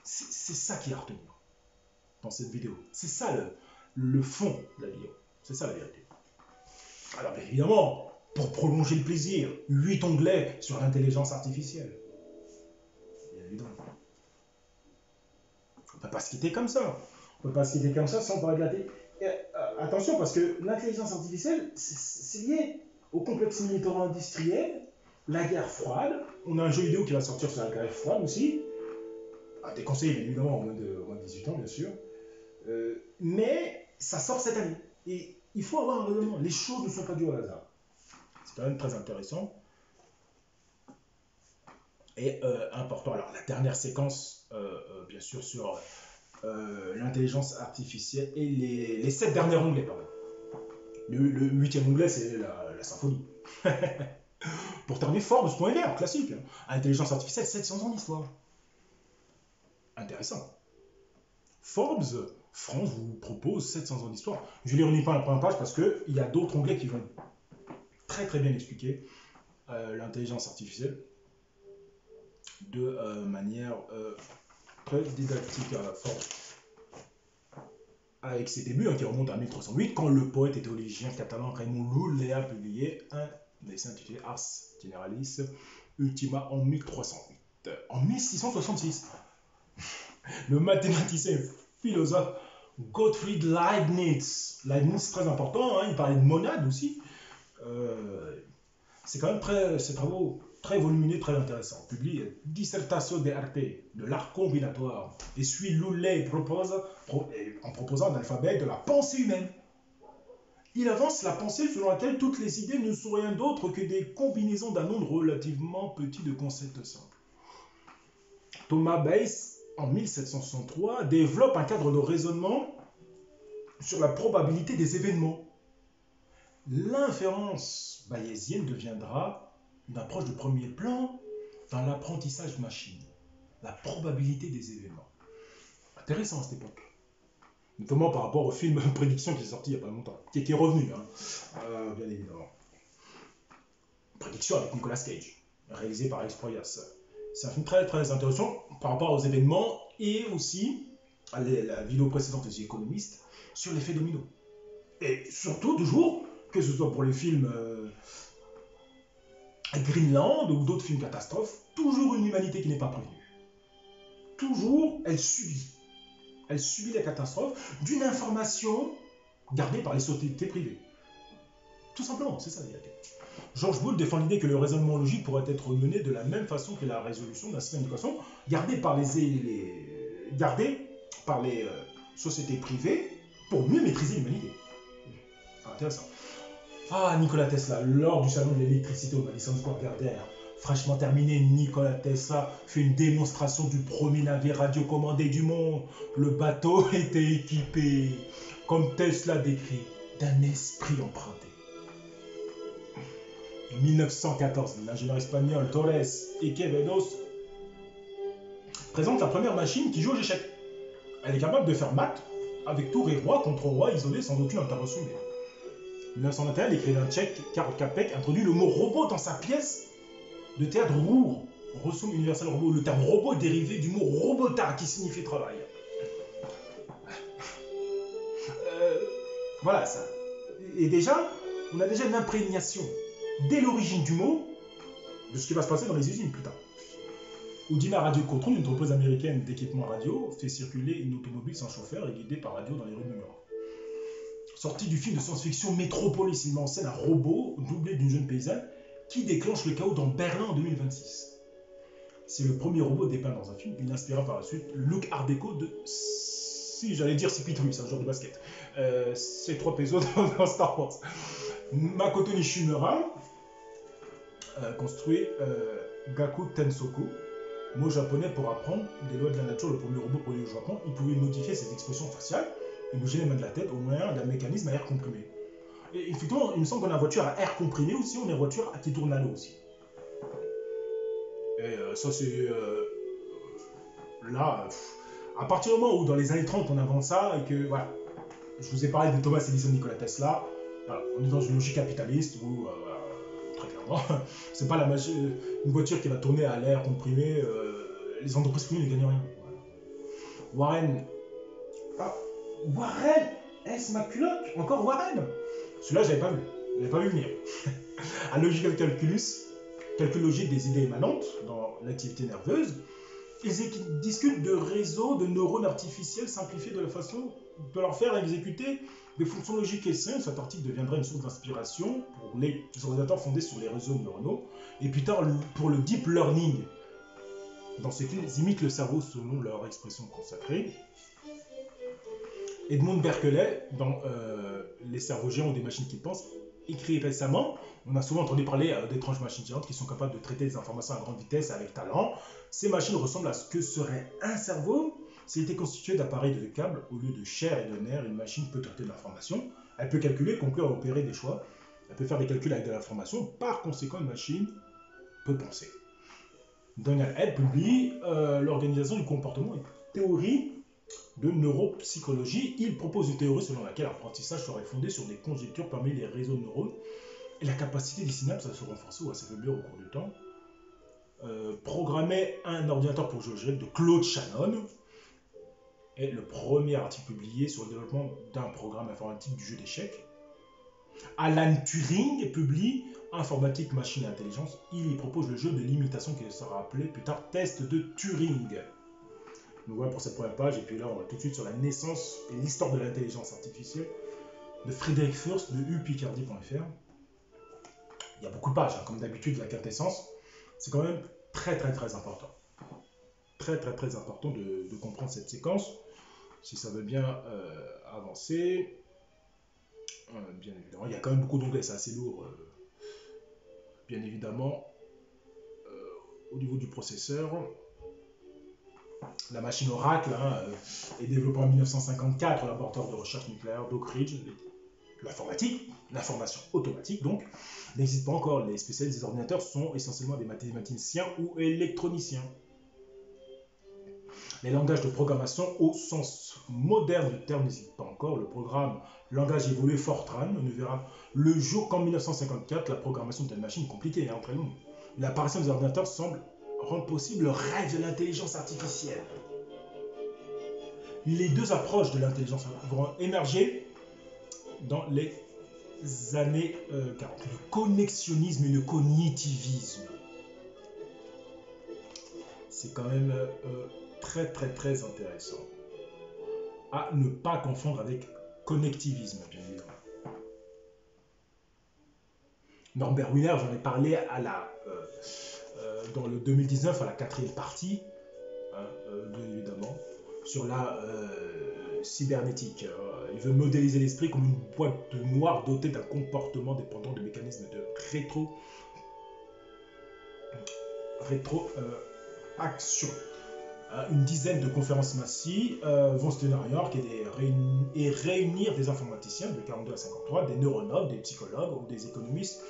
C'est ça qui est à retenir dans cette vidéo. C'est ça le fond de la vidéo. C'est ça la vérité. Alors bien évidemment, pour prolonger le plaisir, 8 onglets sur l'intelligence artificielle. Bien évidemment. On ne peut pas se quitter comme ça. On ne peut pas se quitter comme ça sans parler de la télé. Attention, parce que l'intelligence artificielle, c'est lié au complexe militaro-industriel, la guerre froide. On a un jeu vidéo qui va sortir sur la guerre froide aussi. Déconseillé, bien évidemment, au moins de 18 ans, bien sûr. Mais ça sort cette année. Et il faut avoir un raisonnement. Les choses ne sont pas dues au hasard. C'est quand même très intéressant. Et important. Alors, la dernière séquence, bien sûr, sur l'intelligence artificielle et les 7 derniers onglets, pardon. Le 8e onglet, c'est la symphonie. Pour terminer, Forbes.fr, classique. Hein. Intelligence artificielle, 700 ans d'histoire. Intéressant. Forbes France vous propose 700 ans d'histoire. Je ne les relis pas à la première page parce qu'il y a d'autres onglets qui vont très très bien expliquer l'intelligence artificielle de manière très didactique à Forbes. Avec ses débuts qui remontent à 1308, quand le poète et théologien catalan Raymond Lull a publié un essai intitulé Ars Generalis Ultima en 1308. En 1666, le mathématicien et philosophe Gottfried Leibniz, très important, hein, il parlait de monade aussi, c'est quand même ces travaux très volumineux, très intéressants. Publie Dissertatio de arte, de l'art combinatoire, et suit Lull en proposant un alphabet de la pensée humaine. Il avance la pensée selon laquelle toutes les idées ne sont rien d'autre que des combinaisons d'un nombre relativement petit de concepts simples. Thomas Bayes, en 1763, développe un cadre de raisonnement sur la probabilité des événements. L'inférence bayésienne deviendra une approche de premier plan dans l'apprentissage machine. La probabilité des événements. Intéressant à cette époque. Notamment par rapport au film Prédiction qui est sorti il n'y a pas longtemps, qui est revenu, bien évidemment. Prédiction avec Nicolas Cage, réalisé par Alex Proyas. C'est un film très très intéressant par rapport aux événements et aussi à la vidéo précédente des économistes sur l'effet domino. Et surtout, toujours, que ce soit pour les films Greenland ou d'autres films catastrophes, toujours une humanité qui n'est pas prévenue. Toujours, elle subit. Elle subit la catastrophe d'une information gardée par les sociétés privées. Tout simplement, c'est ça la vérité. George Boole défend l'idée que le raisonnement logique pourrait être mené de la même façon que la résolution d'un système d'équation gardé par les sociétés privées pour mieux maîtriser l'humanité. Intéressant. Ah, Nikola Tesla, lors du salon de l'électricité au Madison Square Garden, fraîchement terminé, Nikola Tesla fait une démonstration du premier navire radiocommandé du monde. Le bateau était équipé, comme Tesla décrit, d'un esprit emprunté. En 1914, l'ingénieur espagnol Torres y Quevedos présente la première machine qui joue aux échecs. Elle est capable de faire mat avec tour et roi contre roi isolé sans aucune intervention humaine. En 1921, l'écrivain tchèque Karl Čapek introduit le mot robot dans sa pièce de théâtre Ruhr, Resume universel robot. Le terme robot est dérivé du mot robota qui signifie travail. Voilà ça. Et déjà, on a déjà une imprégnation dès l'origine du mot de ce qui va se passer dans les usines plus tard. Udina Radio Control, une entreprise américaine d'équipement radio, fait circuler une automobile sans chauffeur et guidée par radio dans les rues de New York. Sorti du film de science-fiction Metropolis, il met en scène un robot doublé d'une jeune paysanne qui déclenche le chaos dans Berlin en 2026. C'est le premier robot dépeint dans un film. Il inspira par la suite le look art déco de, si j'allais dire CP3, c'est un genre de basket. C'est 3 épisodes dans Star Wars. Makoto Nishimura construit Gaku Tensoku, mot japonais pour apprendre des lois de la nature. Le premier robot produit au Japon, il pouvait modifier ses expressions faciales et bouger les mains de la tête au moyen d'un mécanisme à air comprimé. Et effectivement, il me semble qu'on a une voiture à air comprimé aussi, on a une voiture qui tourne à l'eau aussi. Et ça c'est... là, à partir du moment où dans les années 30 on invente ça et que, voilà, je vous ai parlé de Thomas Edison, Nikola Tesla, voilà, on est dans une logique capitaliste où, très clairement, c'est pas une voiture qui va tourner à l'air comprimé, les entreprises privées ne gagnent rien. Voilà. Warren, est-ce ma culotte? Encore Warren? Celui-là, je l'avais pas vu venir. Un logical calculus, calcul logique des idées émanantes dans l'activité nerveuse, ils discutent de réseaux de neurones artificiels simplifiés de la façon de leur faire exécuter des fonctions logiques et simples. Cet article deviendra une source d'inspiration pour les ordinateurs fondés sur les réseaux neuronaux, et plus tard pour le deep learning. Dans ce cas, ils imitent le cerveau selon leur expression consacrée. Edmund Berkeley, dans Les cerveaux géants ou des machines qui pensent, écrit récemment, on a souvent entendu parler d'étranges machines géantes qui sont capables de traiter des informations à grande vitesse et avec talent. Ces machines ressemblent à ce que serait un cerveau s'il était constitué d'appareils de câbles au lieu de chair et de nerfs. Une machine peut traiter de l'information, elle peut calculer, conclure et opérer des choix, elle peut faire des calculs avec de l'information, par conséquent une machine peut penser. Donald Hebb publie l'organisation du comportement et théorie de neuropsychologie. Il propose une théorie selon laquelle l'apprentissage serait fondé sur des conjectures parmi les réseaux de neurones et la capacité des synapses à se renforcer ou à s'affaiblir au cours du temps. Programmer un ordinateur pour jouer de Claude Shannon est le premier article publié sur le développement d'un programme informatique du jeu d'échecs. Alan Turing publie Informatique, machine et intelligence. Il y propose le jeu de l'imitation qui sera appelé plus tard test de Turing. Donc voilà pour cette première page, et puis là on va tout de suite sur la naissance et l'histoire de l'intelligence artificielle de Frédéric Furst de upicardy.fr. Il y a beaucoup de pages, hein, comme d'habitude, la quintessence. C'est quand même très important. Très important de comprendre cette séquence, si ça veut bien avancer. Bien évidemment, il y a quand même beaucoup d'onglets, c'est assez lourd. Bien évidemment, au niveau du processeur. La machine Oracle est développée en 1954 au laboratoire de recherche nucléaire d'Oak Ridge. L'informatique, l'information automatique donc, n'existe pas encore. Les spécialistes des ordinateurs sont essentiellement des mathématiciens ou électroniciens. Les langages de programmation au sens moderne du terme n'existent pas encore. Le programme langage évolué Fortran ne verra le jour qu'en 1954. La programmation de telle machine est compliquée, très longue. L'apparition des ordinateurs semble rendre possible le rêve de l'intelligence artificielle. Les deux approches de l'intelligence vont émerger dans les années 40. Le connexionnisme et le cognitivisme. C'est quand même très intéressant. À ne pas confondre avec connectivisme, bien évidemment. Norbert Wiener, j'en ai parlé dans le 2019 à la 4e partie, bien évidemment, sur la cybernétique. Il veut modéliser l'esprit comme une boîte noire dotée d'un comportement dépendant de mécanismes de rétroaction. Une dizaine de conférences massives vont se tenir à New York et réunir des informaticiens de 42 à 53, des neurologues, des psychologues ou des économistes,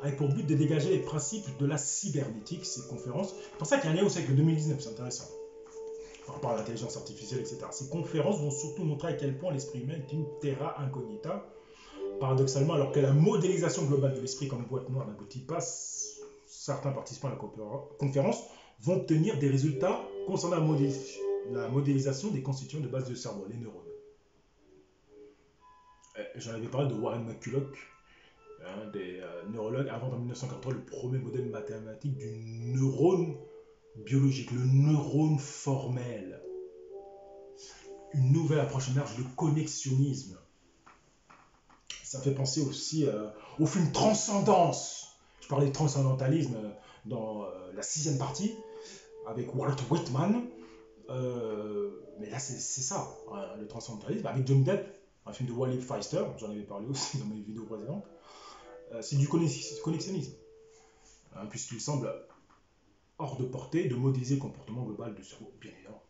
avec pour but de dégager les principes de la cybernétique. Ces conférences, c'est pour ça qu'il y a un lien aussi avec le 2019, c'est intéressant, par rapport à l'intelligence artificielle, etc. Ces conférences vont surtout montrer à quel point l'esprit humain est une terra incognita. Paradoxalement, alors que la modélisation globale de l'esprit comme boîte noire n'aboutit pas, certains participants à la conférence vont obtenir des résultats concernant la modélisation des constituants de base de cerveau, les neurones. J'en avais parlé de Warren McCulloch, des neurologues, avant en 1943 le premier modèle mathématique du neurone biologique, le neurone formel. Une nouvelle approche émerge, le connexionnisme. Ça fait penser aussi au film Transcendance. Je parlais de transcendantalisme dans la 6e partie, avec Walt Whitman. Mais là, c'est ça, le transcendantalisme, avec Johnny Depp, un film de Wally Pfister, j'en avais parlé aussi dans mes vidéos précédentes. C'est du connexionnisme, puisqu'il semble hors de portée de modéliser le comportement global du cerveau, bien évidemment.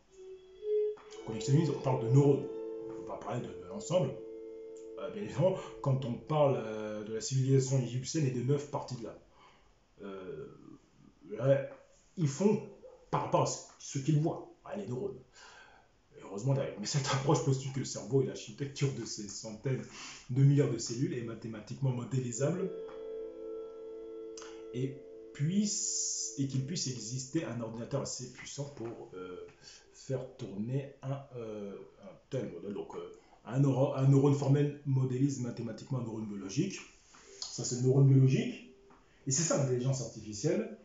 Connexionnisme, on parle de neurones, on ne peut pas parler de l'ensemble. Bien évidemment, quand on parle de la civilisation égyptienne et de 9 parties de l'âme, ils font par rapport à ce qu'ils voient, les neurones. Heureusement d'ailleurs, mais cette approche postule que le cerveau et l'architecture de ces centaines de milliards de cellules est mathématiquement modélisable et qu'il puisse exister un ordinateur assez puissant pour faire tourner un tel modèle. Donc un neurone formel modélise mathématiquement un neurone biologique. Ça c'est le neurone biologique. Et c'est ça l'intelligence artificielle.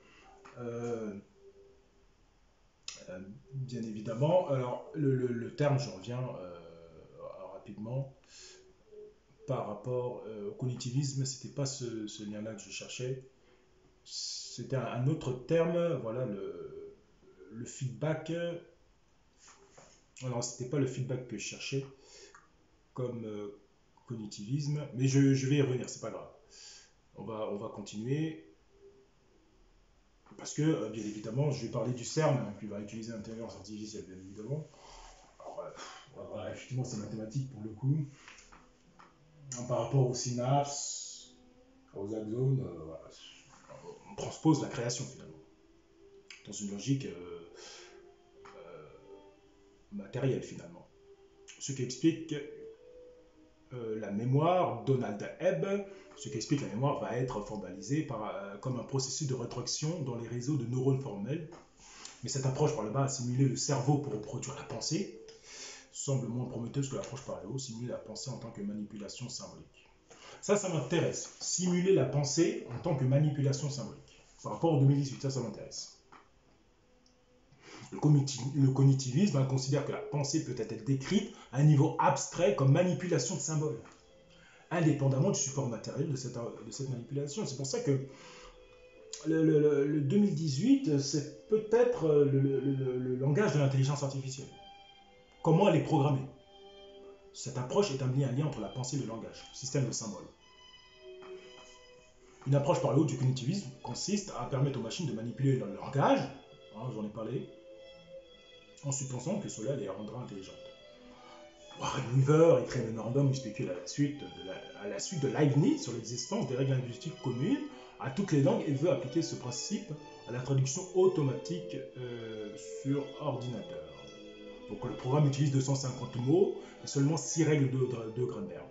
Bien évidemment. Alors le terme, je reviens rapidement. Par rapport au cognitivisme, c'était pas ce lien-là que je cherchais. C'était un autre terme, voilà, le feedback. Alors, c'était pas le feedback que je cherchais comme cognitivisme, mais je vais y revenir, c'est pas grave. On va continuer. Parce que, bien évidemment, je vais parler du CERN, qui va utiliser l'intelligence artificielle, bien évidemment. Alors, effectivement, c'est mathématique pour le coup. Par rapport aux synapses, aux axones, voilà. On transpose la création finalement dans une logique matérielle finalement. Ce qui explique la mémoire, Donald Hebb, ce qui explique que la mémoire va être formalisée comme un processus de rétroaction dans les réseaux de neurones formels. Mais cette approche par le bas à simuler le cerveau pour reproduire la pensée semble moins prometteuse que l'approche par le haut, simuler la pensée en tant que manipulation symbolique. Ça m'intéresse. Simuler la pensée en tant que manipulation symbolique. Par rapport au 2018, ça m'intéresse. Le cognitivisme considère que la pensée peut être décrite à un niveau abstrait comme manipulation de symboles, indépendamment du support matériel de cette manipulation. C'est pour ça que le 2018, c'est peut-être le langage de l'intelligence artificielle. Comment elle est programmée. Cette approche établit un lien entre la pensée et le langage, système de symboles. Une approche par le haut du cognitivisme consiste à permettre aux machines de manipuler le langage, j'en ai parlé, en supposant que cela les rendra intelligentes. Warren Weaver écrit un mémorandum où il spécule à la suite de Leibniz sur l'existence des règles linguistiques communes à toutes les langues et veut appliquer ce principe à la traduction automatique sur ordinateur. Donc le programme utilise 250 mots et seulement 6 règles de grammaire.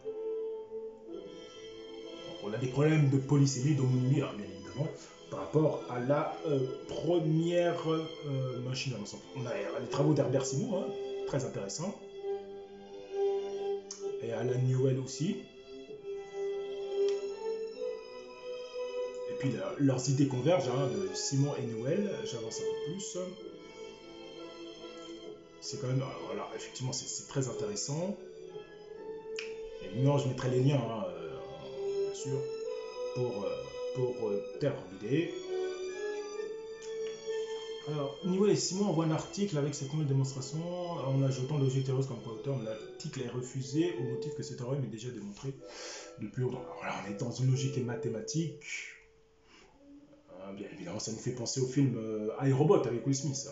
Donc on a des problèmes de polysémie, d'homonymie, bien évidemment, par rapport à la première machine à l'ensemble. On a les travaux d'Herbert Simon, hein, très intéressants. Et Alan Newell aussi. Et puis leurs idées convergent, hein, de Simon et Newell, j'avance un peu plus. C'est quand même, voilà, effectivement, c'est très intéressant. Et non, je mettrai les liens, hein, bien sûr, pour terminer. Alors, Newell et Simon envoient un article avec cette nouvelle démonstration en ajoutant logique théorique comme co-auteur, mais l'article est refusé au motif que ce théorème est déjà démontré depuis longtemps. Alors, voilà, on est dans une logique mathématique. Bien évidemment, ça nous fait penser au film iRobot avec Will Smith.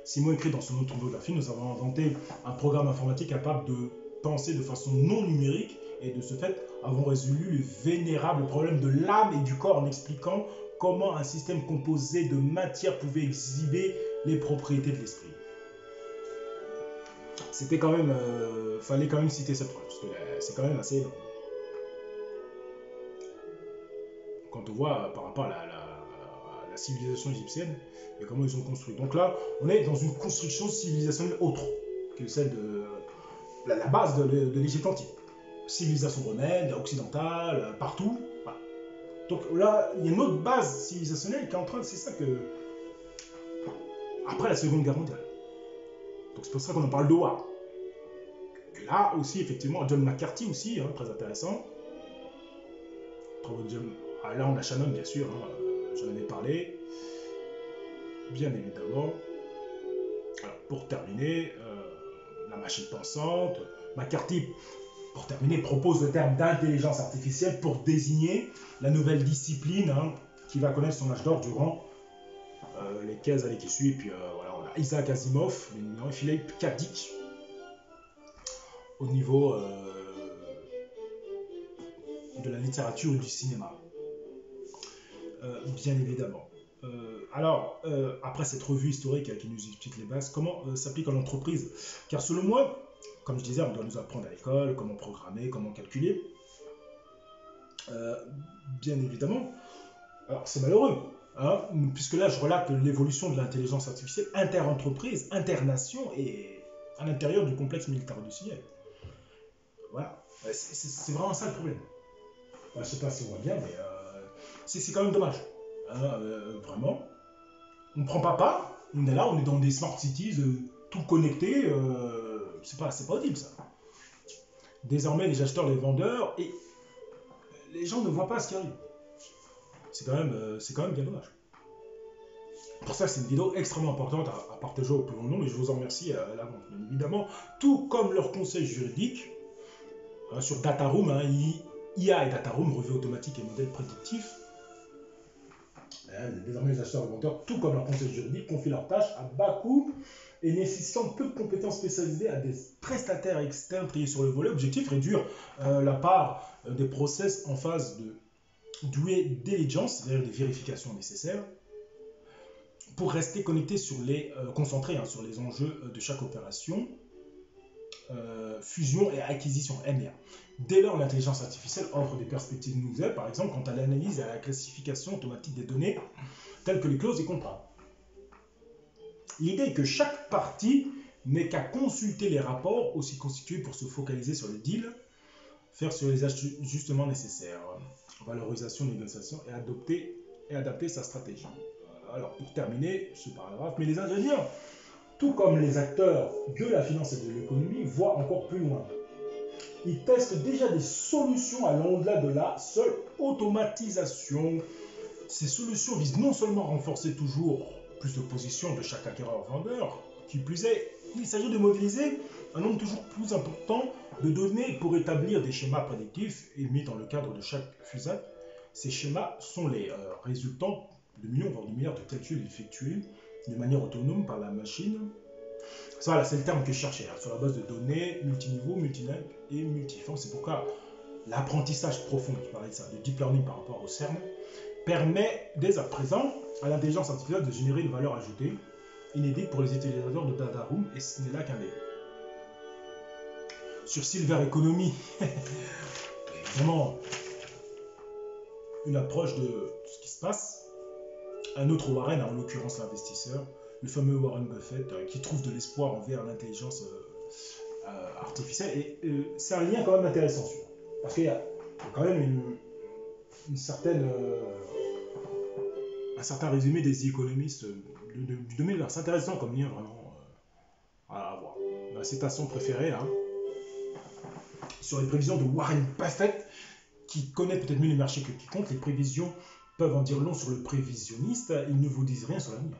Simon écrit dans son autobiographie, nous avons inventé un programme informatique capable de penser de façon non numérique et de ce fait avons résolu le vénérable problème de l'âme et du corps en expliquant comment un système composé de matière pouvait exhiber les propriétés de l'esprit. C'était quand même, fallait quand même citer cette phrase, parce que c'est quand même assez énorme. Quand on voit par rapport à la civilisation égyptienne et comment ils ont construit. Donc là, on est dans une construction civilisationnelle autre que celle de la base de l'Égypte antique. Civilisation romaine, occidentale, partout. Voilà. Donc là, il y a une autre base civilisationnelle qui est en train de... C'est ça que... Après la Seconde Guerre mondiale. Donc c'est pour ça qu'on en parle de War. Et là aussi, effectivement, John McCarthy aussi, hein, très intéressant. Là, on a Shannon, bien sûr, hein, j'en avais parlé. Bien évidemment. Alors, pour terminer, la machine pensante. McCarthy, pour terminer, propose le terme d'intelligence artificielle pour désigner la nouvelle discipline, hein, qui va connaître son âge d'or durant les 15 années qui suivent. Puis voilà, on a Isaac Asimov, et Philippe K. Dick au niveau de la littérature et du cinéma. Bien évidemment. Alors, après cette revue historique qui nous explique les bases, comment s'applique à l'entreprise? Car selon moi, comme je disais, on doit nous apprendre à l'école comment programmer, comment calculer. Bien évidemment. Alors, c'est malheureux, hein, puisque là, je relate l'évolution de l'intelligence artificielle inter-entreprise, inter-nation et à l'intérieur du complexe militaro-industriel. Voilà. C'est vraiment ça le problème. Je ne sais pas si on voit bien, mais c'est quand même dommage. Vraiment. On ne prend pas part, on est là, on est dans des smart cities, tout connecté, c'est pas audible ça. Désormais, les acheteurs, les vendeurs, et les gens ne voient pas ce qui arrive. C'est quand même bien dommage. Pour ça, c'est une vidéo extrêmement importante à partager au plus grand nombre, et je vous en remercie à l'avance, bien évidemment. Tout comme leur conseil juridique, sur Dataroom, hein, IA et Dataroom, revue automatique et modèle prédictif. Désormais, les acheteurs et vendeurs, tout comme leur conseil juridique, confient leurs tâches à bas coût et nécessitant peu de compétences spécialisées à des prestataires externes triés sur le volet. Objectif, réduire la part des process en phase de due diligence, c'est-à-dire des vérifications nécessaires, pour rester connecté concentré sur les enjeux de chaque opération, fusion et acquisition, MA. Dès lors, l'intelligence artificielle offre des perspectives nouvelles, par exemple quant à l'analyse et à la classification automatique des données, telles que les clauses et contrats. L'idée est que chaque partie n'ait qu'à consulter les rapports aussi constitués pour se focaliser sur le deal, faire sur les ajustements nécessaires, valorisation, négociation et adapter sa stratégie. Alors, pour terminer ce paragraphe, mais les ingénieurs, tout comme les acteurs de la finance et de l'économie, voient encore plus loin. Ils testent déjà des solutions allant au-delà de la seule automatisation. Ces solutions visent non seulement à renforcer toujours plus de positions de chaque acquéreur-vendeur, qui plus est, il s'agit de modéliser un nombre toujours plus important de données pour établir des schémas prédictifs émis dans le cadre de chaque fusée. Ces schémas sont les résultants de millions, voire de milliards de calculs effectués de manière autonome par la machine. Voilà, c'est le terme que je cherchais, hein, sur la base de données multiniveau, multilingue et multiforme. C'est pourquoi l'apprentissage profond, tu parlais de ça, de deep learning par rapport au CERN, permet dès à présent à l'intelligence artificielle de générer une valeur ajoutée inédite pour les utilisateurs de Data Room, et ce n'est là qu'un début. Sur Silver Economy, vraiment une approche de ce qui se passe. Un autre Warren, en l'occurrence l'investisseur, le fameux Warren Buffett, qui trouve de l'espoir envers l'intelligence artificielle. Et c'est un lien quand même intéressant, parce qu'il y a quand même une certaine, un certain résumé des économistes du domaine. C'est intéressant comme lien vraiment à avoir. Ma citation préférée, hein, sur les prévisions de Warren Buffett, qui connaît peut-être mieux les marchés que quiconque, les prévisions peuvent en dire long sur le prévisionniste, ils ne vous disent rien sur l'avenir.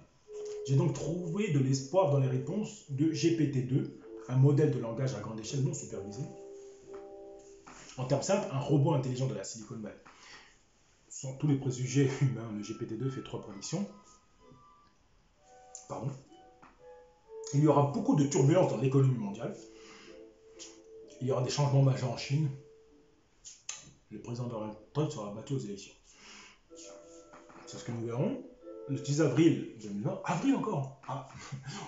J'ai donc trouvé de l'espoir dans les réponses de GPT-2, un modèle de langage à grande échelle non supervisé. En termes simples, un robot intelligent de la Silicon Valley. Sans tous les préjugés humains, le GPT-2 fait 3 prédictions. Pardon. Il y aura beaucoup de turbulences dans l'économie mondiale. Il y aura des changements majeurs en Chine. Le président Donald Trump sera battu aux élections. C'est ce que nous verrons. Le 10 avril 2020, avril encore,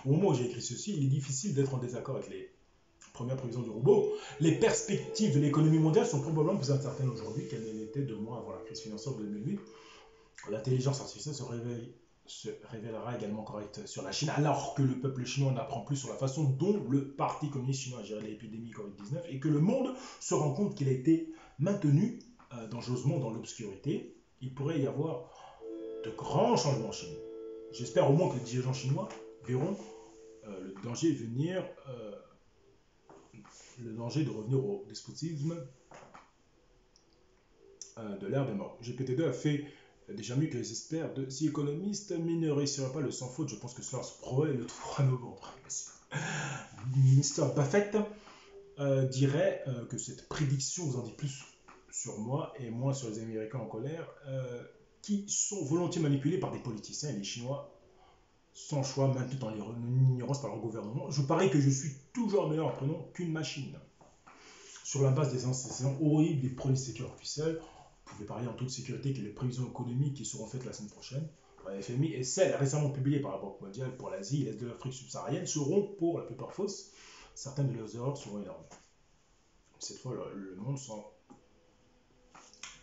au moment où j'ai écrit ceci, il est difficile d'être en désaccord avec les premières prévisions du robot. Les perspectives de l'économie mondiale sont probablement plus incertaines aujourd'hui qu'elles ne l'étaient 2 mois avant la crise financière de 2008. L'intelligence artificielle se révélera également correcte sur la Chine, alors que le peuple chinois n'apprend plus sur la façon dont le Parti communiste chinois a géré l'épidémie Covid-19 et que le monde se rend compte qu'il a été maintenu dangereusement dans l'obscurité. Il pourrait y avoir de grands changements en Chine. J'espère au moins que les dirigeants chinois verront le danger venir, le danger de revenir au despotisme de l'ère des morts. GPT-2 a fait déjà mieux que les experts de The Economist, mais ne réussira pas le sans faute. Je pense que cela se pourrait le 3 novembre. Mr. Buffett dirait que cette prédiction vous en dit plus sur moi et moins sur les Américains en colère, qui sont volontiers manipulés par des politiciens et les Chinois sans choix maintenus dans l'ignorance par leur gouvernement. Je parie que je suis toujours meilleur apprenant qu'une machine. Sur la base des antécédents horribles des produits de sécurité officiels, vous pouvez parier en toute sécurité que les prévisions économiques qui seront faites la semaine prochaine par la FMI et celles récemment publiées par la Banque mondiale pour l'Asie et l'Est de l'Afrique subsaharienne seront pour la plupart fausses. Certaines de leurs erreurs seront énormes. Cette fois, le monde s'en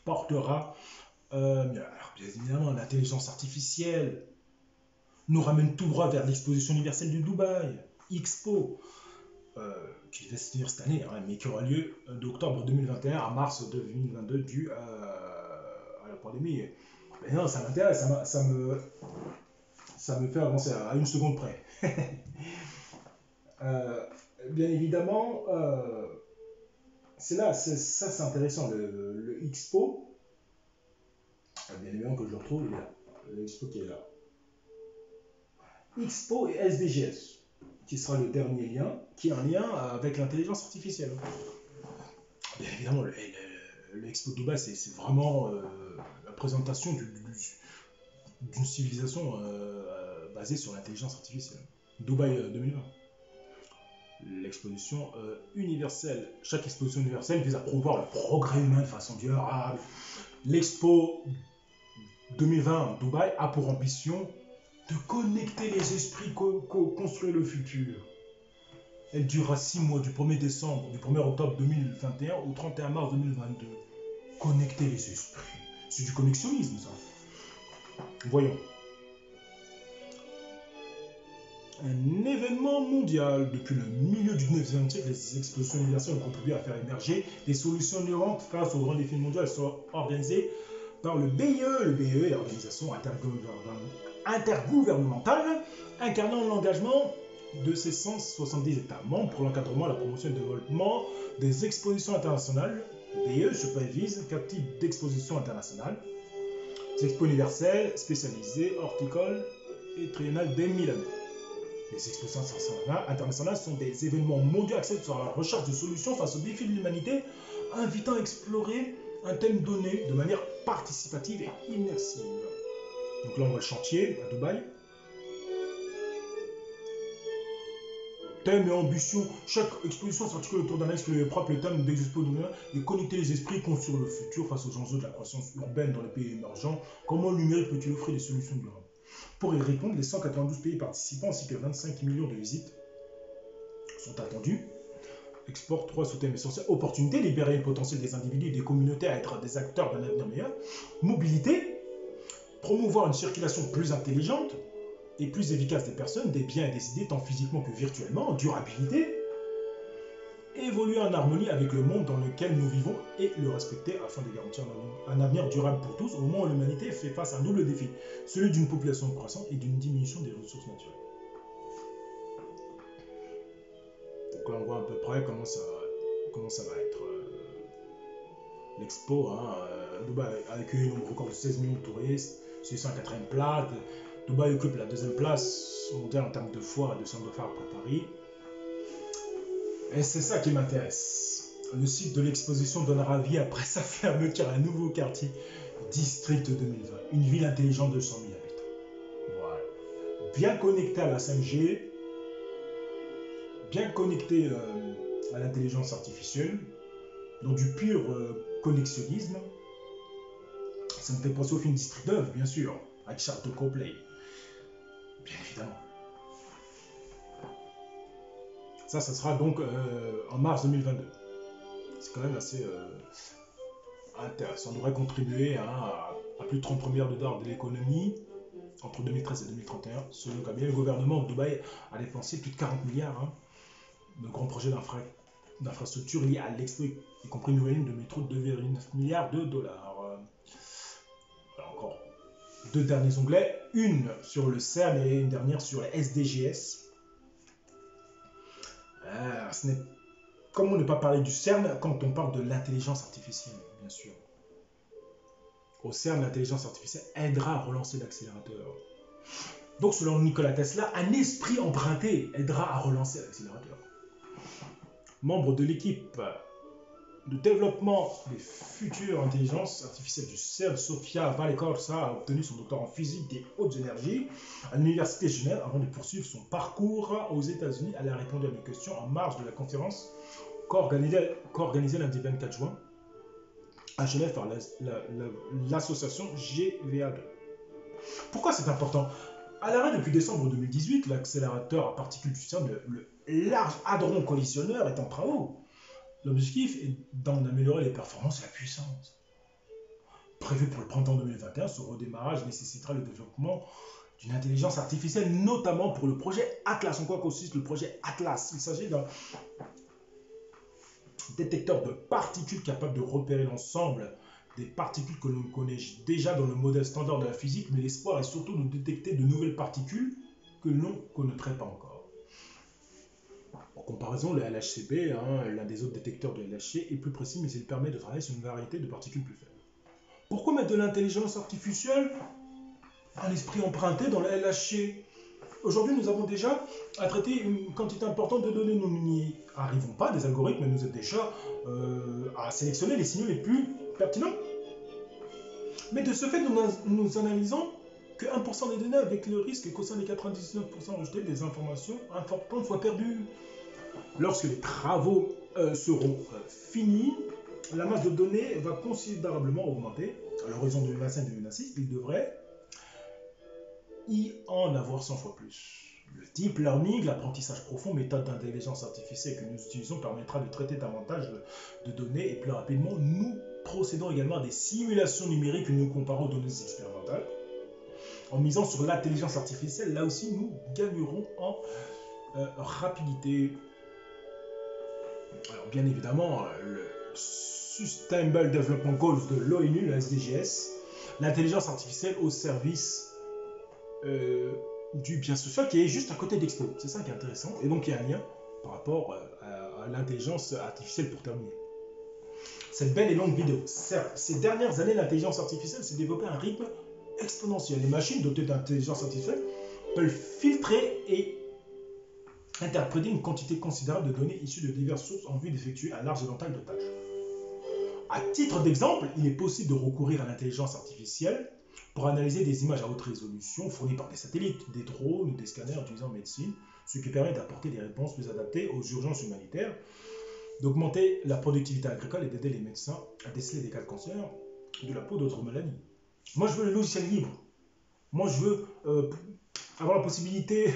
portera mieux. Alors, bien évidemment, l'intelligence artificielle nous ramène tout droit vers l'exposition universelle de Dubaï, Expo, qui devait se tenir cette année, hein, mais qui aura lieu d'octobre 2021 à mars 2022 dû à la pandémie. Mais non, ça m'intéresse, ça me fait avancer à 1 seconde près. Bien évidemment, ça c'est intéressant, le Expo. Bien évidemment que je le retrouve, il est là. Le Expo qui est là. Expo et SDGs, qui sera le dernier lien, qui est un lien avec l'intelligence artificielle. Bien évidemment, le Expo de Dubaï, c'est vraiment la présentation d'une civilisation basée sur l'intelligence artificielle. Dubaï 2020. L'exposition universelle. Chaque exposition universelle vise à promouvoir le progrès humain de façon durable. L'Expo 2020 Dubaï a pour ambition de connecter les esprits, construire le futur. Elle durera 6 mois, du 1er décembre, du 1er octobre 2021 au 31 mars 2022. Connecter les esprits. C'est du connexionnisme, ça. Voyons. Un événement mondial. Depuis le milieu du 19e siècle, les expositions universelles ont contribué à faire émerger des solutions innovantes face aux grands défis mondiaux. Elles sont organisées par le BIE. Le BIE est l'organisation intergouvernementale incarnant l'engagement de ses 170 États membres pour l'encadrement, la promotion et le développement des expositions internationales. Le BIE supervise 4 types d'expositions internationales. Les expos universelles, spécialisées, horticoles et triennales dès 1000 années. Les expositions internationales sont des événements mondiaux axés sur la recherche de solutions face aux défis de l'humanité, invitant à explorer un thème donné de manière participative et immersive. Donc là, on voit le chantier à Dubaï. thèmes et ambitions. Chaque exposition s'articule autour d'un axe qui lui est propre. Le thème d'Expo est connecter les esprits, construire le futur face aux enjeux de la croissance urbaine dans les pays émergents. Comment le numérique peut-il offrir des solutions durables? Pour y répondre, les 192 pays participants ainsi que 25 millions de visites sont attendus. Export 3 sous-thèmes essentiels. Opportunité, libérer le potentiel des individus et des communautés à être des acteurs d'un avenir meilleur. Mobilité, promouvoir une circulation plus intelligente et plus efficace des personnes, des biens et des idées, tant physiquement que virtuellement. Durabilité, évoluer en harmonie avec le monde dans lequel nous vivons et le respecter afin de garantir un avenir durable pour tous au moment où l'humanité fait face à un double défi, celui d'une population croissante et d'une diminution des ressources naturelles. Donc là on voit à peu près comment ça va être. L'expo, Dubaï a accueilli un record de 16 millions de touristes, c'est 104e place. Dubaï occupe la 2e place mondiale en termes de foires et de centres d'affaires après Paris. Et c'est ça qui m'intéresse. Le site de l'exposition donnera vie après sa fermeture à un nouveau quartier, District 2020, une ville intelligente de 100 000 habitants. Voilà. Bien connecté à la 5G, bien connecté à l'intelligence artificielle, dans du pur connexionnisme. Ça me fait penser au film District 9, bien sûr, avec Charles de Copley. Bien évidemment. Ça sera donc en mars 2022. C'est quand même assez intéressant. On devrait contribuer à plus de 30 milliards de dollars de l'économie entre 2013 et 2031. Selon combien le gouvernement de Dubaï a dépensé plus de 40 milliards de grands projets d'infrastructures liés à l'expo, y compris une nouvelle ligne de métro de 2,9 milliards de dollars. Voilà, encore 2 derniers onglets, une sur le CERN et une dernière sur les SDGs. Comment ne pas parler du CERN quand on parle de l'intelligence artificielle, bien sûr. Au CERN, l'intelligence artificielle aidera à relancer l'accélérateur. Donc, selon Nikola Tesla, un esprit emprunté aidera à relancer l'accélérateur. Membre de l'équipe de développement des futures intelligences artificielles du CERN, Sofia Vallecorsa a obtenu son doctorat en physique des hautes énergies à l'Université de Genève avant de poursuivre son parcours aux États-Unis. Elle a répondu à mes questions en marge de la conférence co-organisée lundi 24 juin à Genève par l'association GVA2. Pourquoi c'est important? À l'arrêt depuis décembre 2018, l'accélérateur à particules du CERN, le Large Hadron Collisionneur, est en travaux. L'objectif est d'en améliorer les performances et la puissance. Prévu pour le printemps 2021, ce redémarrage nécessitera le développement d'une intelligence artificielle, notamment pour le projet Atlas. En quoi consiste le projet Atlas? Il s'agit d'un détecteur de particules capable de repérer l'ensemble des particules que l'on connaît déjà dans le modèle standard de la physique, mais l'espoir est surtout de détecter de nouvelles particules que l'on ne connaîtrait pas encore. En comparaison, le LHCb, l'un des autres détecteurs de LHC, est plus précis, mais il permet de travailler sur une variété de particules plus faibles. Pourquoi mettre de l'intelligence artificielle, un esprit emprunté dans le LHC? Aujourd'hui, nous avons déjà à traiter une quantité importante de données. Nous n'y arrivons pas, des algorithmes nous aident déjà à sélectionner les signaux les plus pertinents. Mais de ce fait, nous analysons que 1% des données avec le risque qu'au sein des 99% rejetés, des informations importantes soient perdues. Lorsque les travaux seront finis, la masse de données va considérablement augmenter. À l'horizon 2025-2026, il devrait y en avoir 100 fois plus. Le deep learning, l'apprentissage profond, méthode d'intelligence artificielle que nous utilisons, permettra de traiter davantage de données et plus rapidement. Nous procédons également à des simulations numériques que nous comparons aux données expérimentales. En misant sur l'intelligence artificielle, là aussi, nous gagnerons en rapidité. Alors, bien évidemment, le Sustainable Development Goals de l'ONU, le SDGs, l'intelligence artificielle au service du bien social, qui est juste à côté d'Expo. C'est ça qui est intéressant. Et donc, il y a un lien par rapport à l'intelligence artificielle pour terminer. Cette belle et longue vidéo. Certes, ces dernières années, l'intelligence artificielle s'est développée à un rythme exponentiel. Les machines dotées d'intelligence artificielle peuvent filtrer et interpréter une quantité considérable de données issues de diverses sources en vue d'effectuer un large éventail de tâches. À titre d'exemple, il est possible de recourir à l'intelligence artificielle pour analyser des images à haute résolution fournies par des satellites, des drones ou des scanners utilisés en médecine. ce qui permet d'apporter des réponses plus adaptées aux urgences humanitaires, d'augmenter la productivité agricole et d'aider les médecins à déceler des cas de cancer, de la peau, d'autres maladies. Moi, je veux le logiciel libre. Moi, je veux avoir la possibilité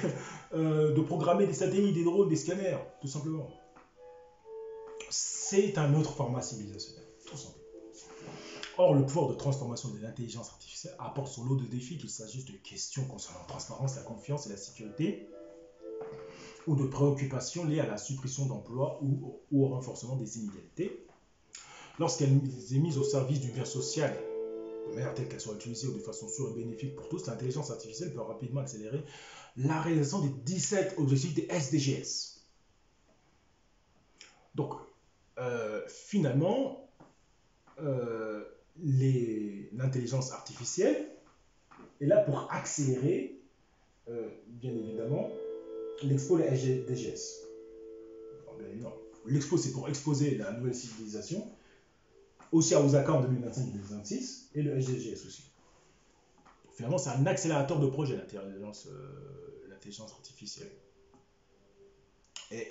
de programmer des satellites, des drones, des scanners, tout simplement. C'est un autre format civilisationnel, tout simplement. Or, le pouvoir de transformation de l'intelligence artificielle apporte son lot de défis, qu'il s'agisse de questions concernant la transparence, la confiance et la sécurité, ou de préoccupations liées à la suppression d'emplois ou au renforcement des inégalités. Lorsqu'elle est mise au service du bien social, de manière telle qu'elle soit utilisée de façon sûre et bénéfique pour tous, l'intelligence artificielle peut rapidement accélérer la réalisation des 17 objectifs des SDGs. Donc, finalement, l'intelligence artificielle est là pour accélérer, bien évidemment, l'expo des SDGs. L'expo, c'est pour exposer la nouvelle civilisation, aussi aux accords 2025-2026, et le SDGs aussi. Finalement, c'est un accélérateur de projet, l'intelligence artificielle. Et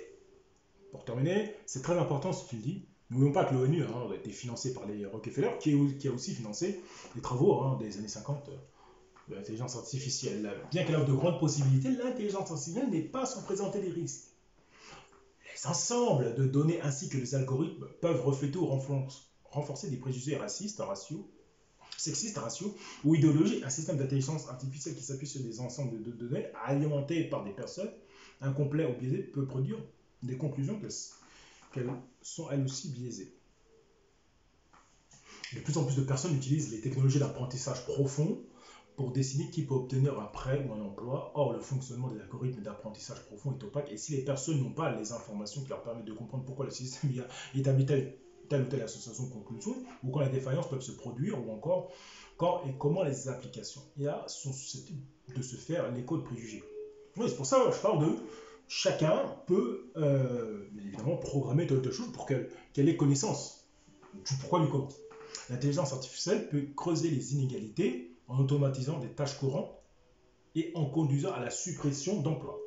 pour terminer, c'est très important ce qu'il dit. N'oublions pas que l'ONU a été financée par les Rockefeller, qui a aussi financé les travaux des années 50 de l'intelligence artificielle. Bien qu'elle offre de grandes possibilités, l'intelligence artificielle n'est pas sans présenter des risques. Les ensembles de données ainsi que les algorithmes peuvent refléter ou renforcer des préjugés racistes, sexistes, raciaux ou idéologiques. Un système d'intelligence artificielle qui s'appuie sur des ensembles de données alimentés par des personnes incomplets ou biaisées peut produire des conclusions qu'elles sont elles aussi biaisées. De plus en plus de personnes utilisent les technologies d'apprentissage profond pour décider qui peut obtenir un prêt ou un emploi. Or, le fonctionnement des algorithmes d'apprentissage profond est opaque et si les personnes n'ont pas les informations qui leur permettent de comprendre pourquoi le système établit telle ou telle association de conclusion, ou quand les défaillances peuvent se produire, ou encore quand et comment les applications IA sont susceptibles de se faire l'écho de préjugés. Oui, c'est pour ça que je parle de chacun peut bien évidemment programmer telle chose pour qu'elle ait connaissance du pourquoi du comment. L'intelligence artificielle peut creuser les inégalités en automatisant des tâches courantes et en conduisant à la suppression d'emplois.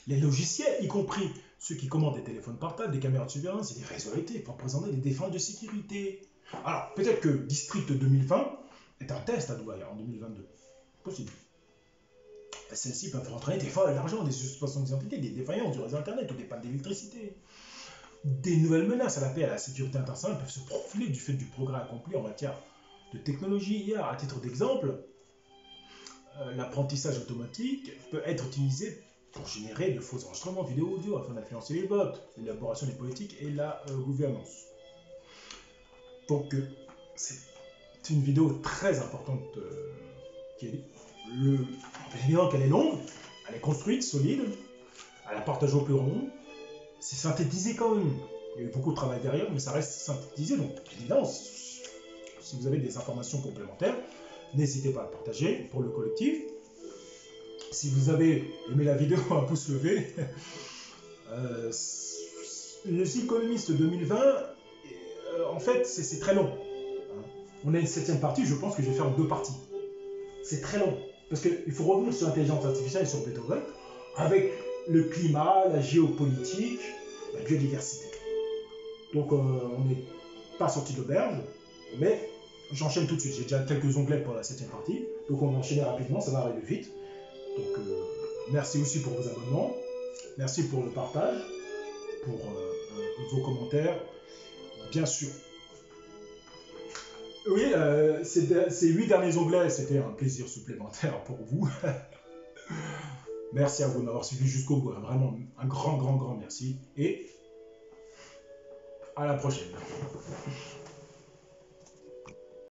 Les logiciels, y compris ceux qui commandent des téléphones portables, des caméras de surveillance et des réseaux électriques, pour présenter des défenses de sécurité. Alors, peut-être que District 2020 est un test à Dubaï en 2022. Possible. Celles-ci peuvent entraîner des vols d'argent, des usurpations d'identité, des défaillances du réseau Internet ou des pannes d'électricité. Des nouvelles menaces à la paix et à la sécurité internationale peuvent se profiler du fait du progrès accompli en matière de technologie IA. À titre d'exemple, l'apprentissage automatique peut être utilisé pour générer de faux enregistrements vidéo audio afin d'influencer les votes, l'élaboration des politiques et la gouvernance. Donc, c'est une vidéo très importante qui est évidemment qu'elle est longue, elle est construite, solide, elle a partagé au plus rond, c'est synthétisé quand même. Il y a eu beaucoup de travail derrière, mais ça reste synthétisé. Donc, évidemment, si vous avez des informations complémentaires, n'hésitez pas à partager pour le collectif. Si vous avez aimé la vidéo, un pouce levé. Le économiste 2020, en fait, c'est très long. On a une 7e partie, je pense que je vais faire 2 parties. C'est très long. Parce qu'il faut revenir sur l'intelligence artificielle et sur Beethoven, avec le climat, la géopolitique, la biodiversité. Donc on n'est pas sorti de l'auberge, mais j'enchaîne tout de suite. J'ai déjà quelques onglets pour la 7e partie, donc on va enchaîner rapidement, ça va arriver vite. Donc merci aussi pour vos abonnements, merci pour le partage, pour vos commentaires, bien sûr. Oui, ces 8 derniers onglets, c'était un plaisir supplémentaire pour vous. Merci à vous de m'avoir suivi jusqu'au bout. Vraiment, un grand merci. Et à la prochaine.